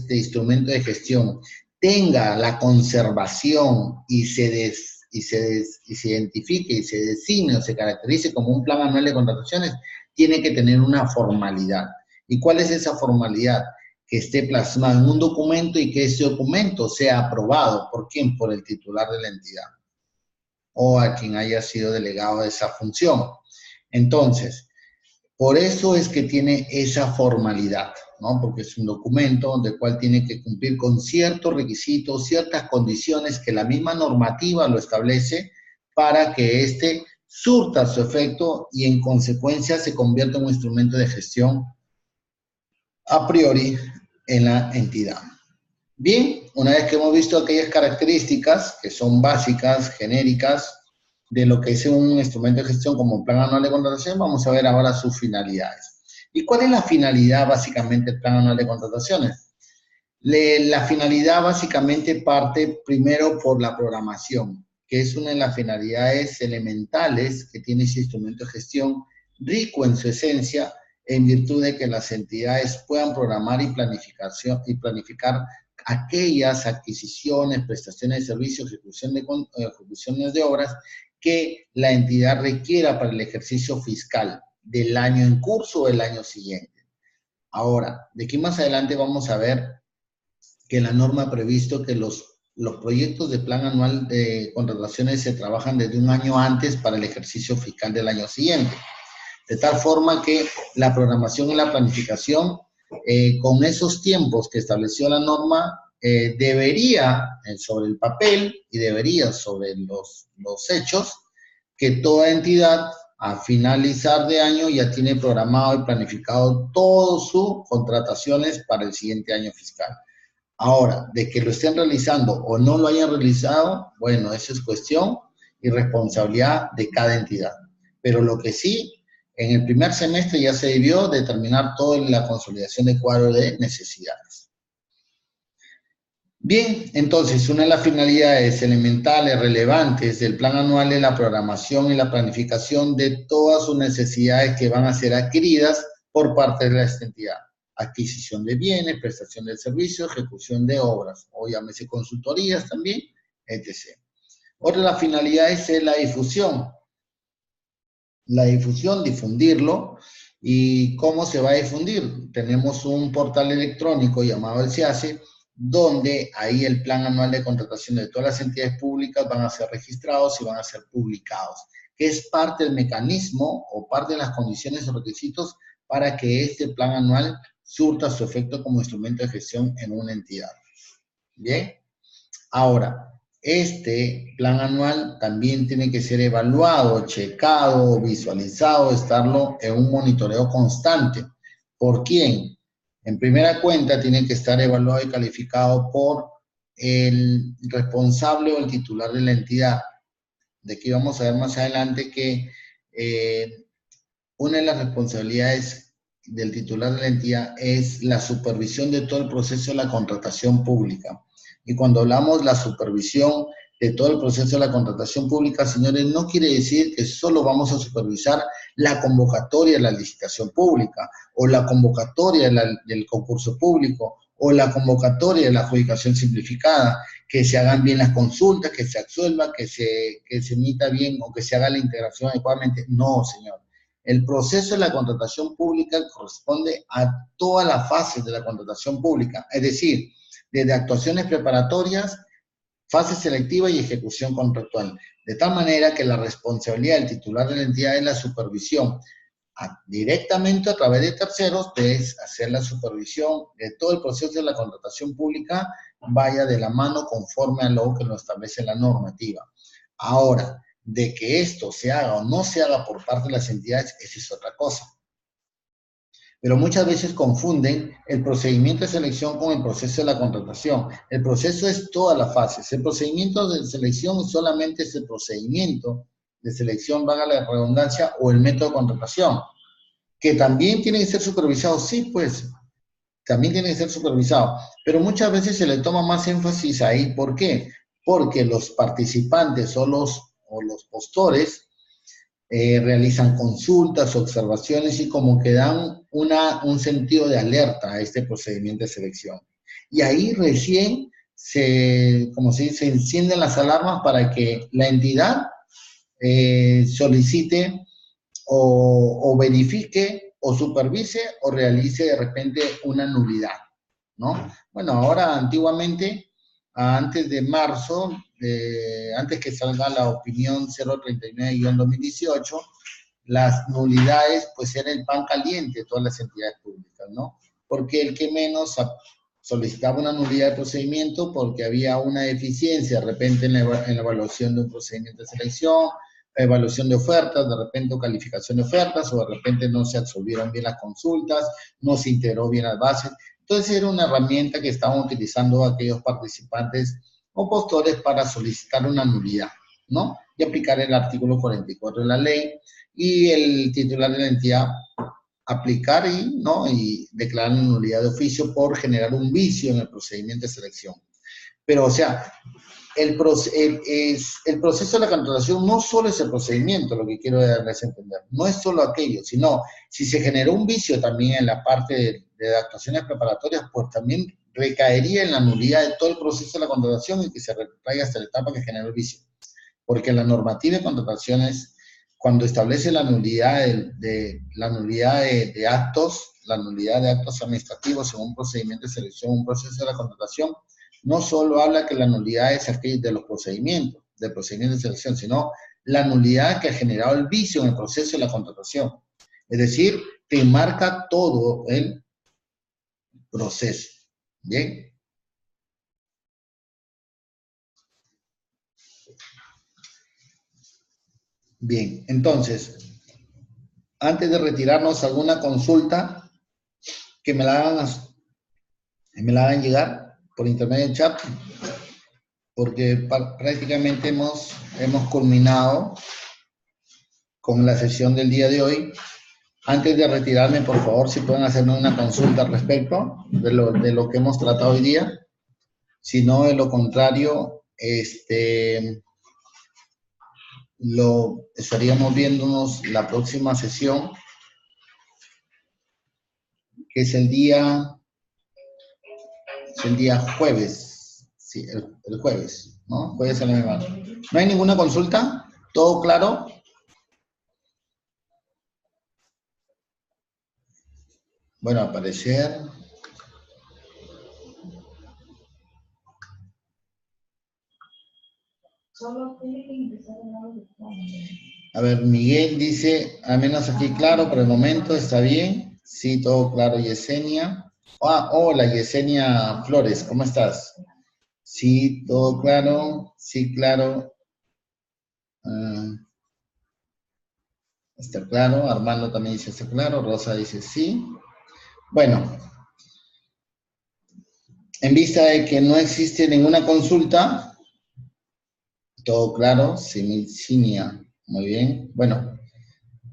instrumento de gestión tenga la conservación y se identifique y se designe o se caracterice como un plan anual de contrataciones, tiene que tener una formalidad. ¿Y cuál es esa formalidad? Que esté plasmado en un documento y que ese documento sea aprobado. ¿Por quién? Por el titular de la entidad o a quien haya sido delegado de esa función. Entonces, por eso es que tiene esa formalidad, ¿no? Porque es un documento del cual tiene que cumplir con ciertos requisitos, ciertas condiciones que la misma normativa lo establece para que éste surta su efecto y en consecuencia se convierta en un instrumento de gestión a priori en la entidad. Bien, una vez que hemos visto aquellas características que son básicas, genéricas, de lo que es un instrumento de gestión como plan anual de contratación, vamos a ver ahora sus finalidades. ¿Y cuál es la finalidad básicamente del plan anual de contrataciones? La finalidad básicamente parte primero por la programación, que es una de las finalidades elementales que tiene ese instrumento de gestión, rico en su esencia, en virtud de que las entidades puedan programar y planificar aquellas adquisiciones, prestaciones de servicios, ejecuciones de obras que la entidad requiera para el ejercicio fiscal del año en curso o el año siguiente. Ahora, de aquí más adelante vamos a ver que la norma ha previsto que los proyectos de plan anual de contrataciones se trabajan desde un año antes para el ejercicio fiscal del año siguiente. De tal forma que la programación y la planificación, con esos tiempos que estableció la norma, debería, sobre el papel y debería sobre los hechos, que toda entidad a finalizar de año ya tiene programado y planificado todas sus contrataciones para el siguiente año fiscal. Ahora, de que lo estén realizando o no lo hayan realizado, bueno, eso es cuestión y responsabilidad de cada entidad. Pero lo que sí, en el primer semestre ya se debió determinar toda la consolidación de cuadro de necesidades. Bien, entonces, una de las finalidades elementales, relevantes del plan anual es la programación y la planificación de todas sus necesidades que van a ser adquiridas por parte de esta entidad. Adquisición de bienes, prestación de servicios, ejecución de obras, o llámese consultorías también, etc. Otra de las finalidades es la difusión. La difusión, difundirlo. ¿Y cómo se va a difundir? Tenemos un portal electrónico llamado el SIACE, donde ahí el plan anual de contratación de todas las entidades públicas van a ser registrados y van a ser publicados, que es parte del mecanismo o parte de las condiciones o requisitos para que este plan anual surta su efecto como instrumento de gestión en una entidad. Bien, ahora, este plan anual también tiene que ser evaluado, checado, visualizado, estarlo en un monitoreo constante. ¿Por quién? En primera cuenta tiene que estar evaluado y calificado por el responsable o el titular de la entidad. De aquí vamos a ver más adelante que una de las responsabilidades del titular de la entidad es la supervisión de todo el proceso de la contratación pública. Y cuando hablamos de la supervisión de todo el proceso de la contratación pública, señores, no quiere decir que solo vamos a supervisar la convocatoria de la licitación pública o la convocatoria del concurso público o la convocatoria de la adjudicación simplificada, que se hagan bien las consultas, que se absuelva, que se emita bien o que se haga la integración adecuadamente. No, señor. El proceso de la contratación pública corresponde a todas las fases de la contratación pública, es decir, desde actuaciones preparatorias, fase selectiva y ejecución contractual. De tal manera que la responsabilidad del titular de la entidad es la supervisión directamente a través de terceros, es hacer la supervisión de todo el proceso de la contratación pública, vaya de la mano conforme a lo que lo establece la normativa. Ahora, de que esto se haga o no se haga por parte de las entidades, esa es otra cosa. Pero muchas veces confunden el procedimiento de selección con el proceso de la contratación. El proceso es todas las fases. El procedimiento de selección solamente es el procedimiento de selección, valga la redundancia, o el método de contratación, que también tiene que ser supervisado. Sí, pues, también tiene que ser supervisado. Pero muchas veces se le toma más énfasis ahí. ¿Por qué? Porque los participantes o los postores realizan consultas, observaciones y como que dan un sentido de alerta a este procedimiento de selección. Y ahí recién como se dice, encienden las alarmas para que la entidad solicite o verifique o supervise o realice de repente una nulidad, ¿no? Bueno, ahora antiguamente, antes de marzo, antes que salga la opinión 039-2018, las nulidades pues era el pan caliente de todas las entidades públicas, ¿no? Porque el que menos solicitaba una nulidad de procedimiento porque había una deficiencia de repente en la evaluación de un procedimiento de selección, evaluación de ofertas, de repente calificación de ofertas, o de repente no se absolvieron bien las consultas, no se integró bien las bases. Entonces era una herramienta que estaban utilizando aquellos participantes o postores para solicitar una nulidad, ¿no? Y aplicar el artículo 44 de la ley, y el titular de la entidad aplicar y declarar una nulidad de oficio por generar un vicio en el procedimiento de selección. Pero, o sea, el proceso de la contratación no solo es el procedimiento, lo que quiero darles a entender, no es solo aquello, sino si se generó un vicio también en la parte de actuaciones preparatorias, pues también recaería en la nulidad de todo el proceso de la contratación y que se retraiga hasta la etapa que generó el vicio. Porque la normativa de contrataciones, cuando establece la nulidad de actos, la nulidad de actos administrativos en un procedimiento de selección, un proceso de la contratación, no solo habla que la nulidad es aquella de los procedimientos, del procedimiento de selección, sino la nulidad que ha generado el vicio en el proceso de la contratación. Es decir, te marca todo el proceso. ¿Bien? Bien, entonces, antes de retirarnos, alguna consulta que me la hagan llegar por intermedio del chat, porque prácticamente hemos culminado con la sesión del día de hoy. Antes de retirarme, por favor, si pueden hacerme una consulta al respecto de lo que hemos tratado hoy día. Si no, de lo contrario, lo estaríamos viéndonos la próxima sesión, que es el día jueves. Sí, el jueves, ¿no? Jueves a la misma hora. ¿No hay ninguna consulta? ¿Todo claro? Bueno, al parecer... Solo tiene que ingresar el lado de fondo. A ver, Miguel dice, al menos aquí claro, por el momento está bien. Sí, todo claro, Yesenia. Ah, hola, Yesenia Flores, ¿cómo estás? Sí, todo claro. Sí, claro. Está claro. Armando también dice está claro. Rosa dice sí. Bueno, en vista de que no existe ninguna consulta, todo claro. Cinia, muy bien. Bueno,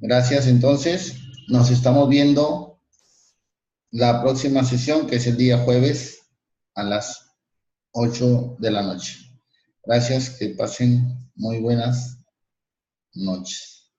gracias entonces. Nos estamos viendo la próxima sesión, que es el día jueves a las 8 de la noche. Gracias, que pasen muy buenas noches.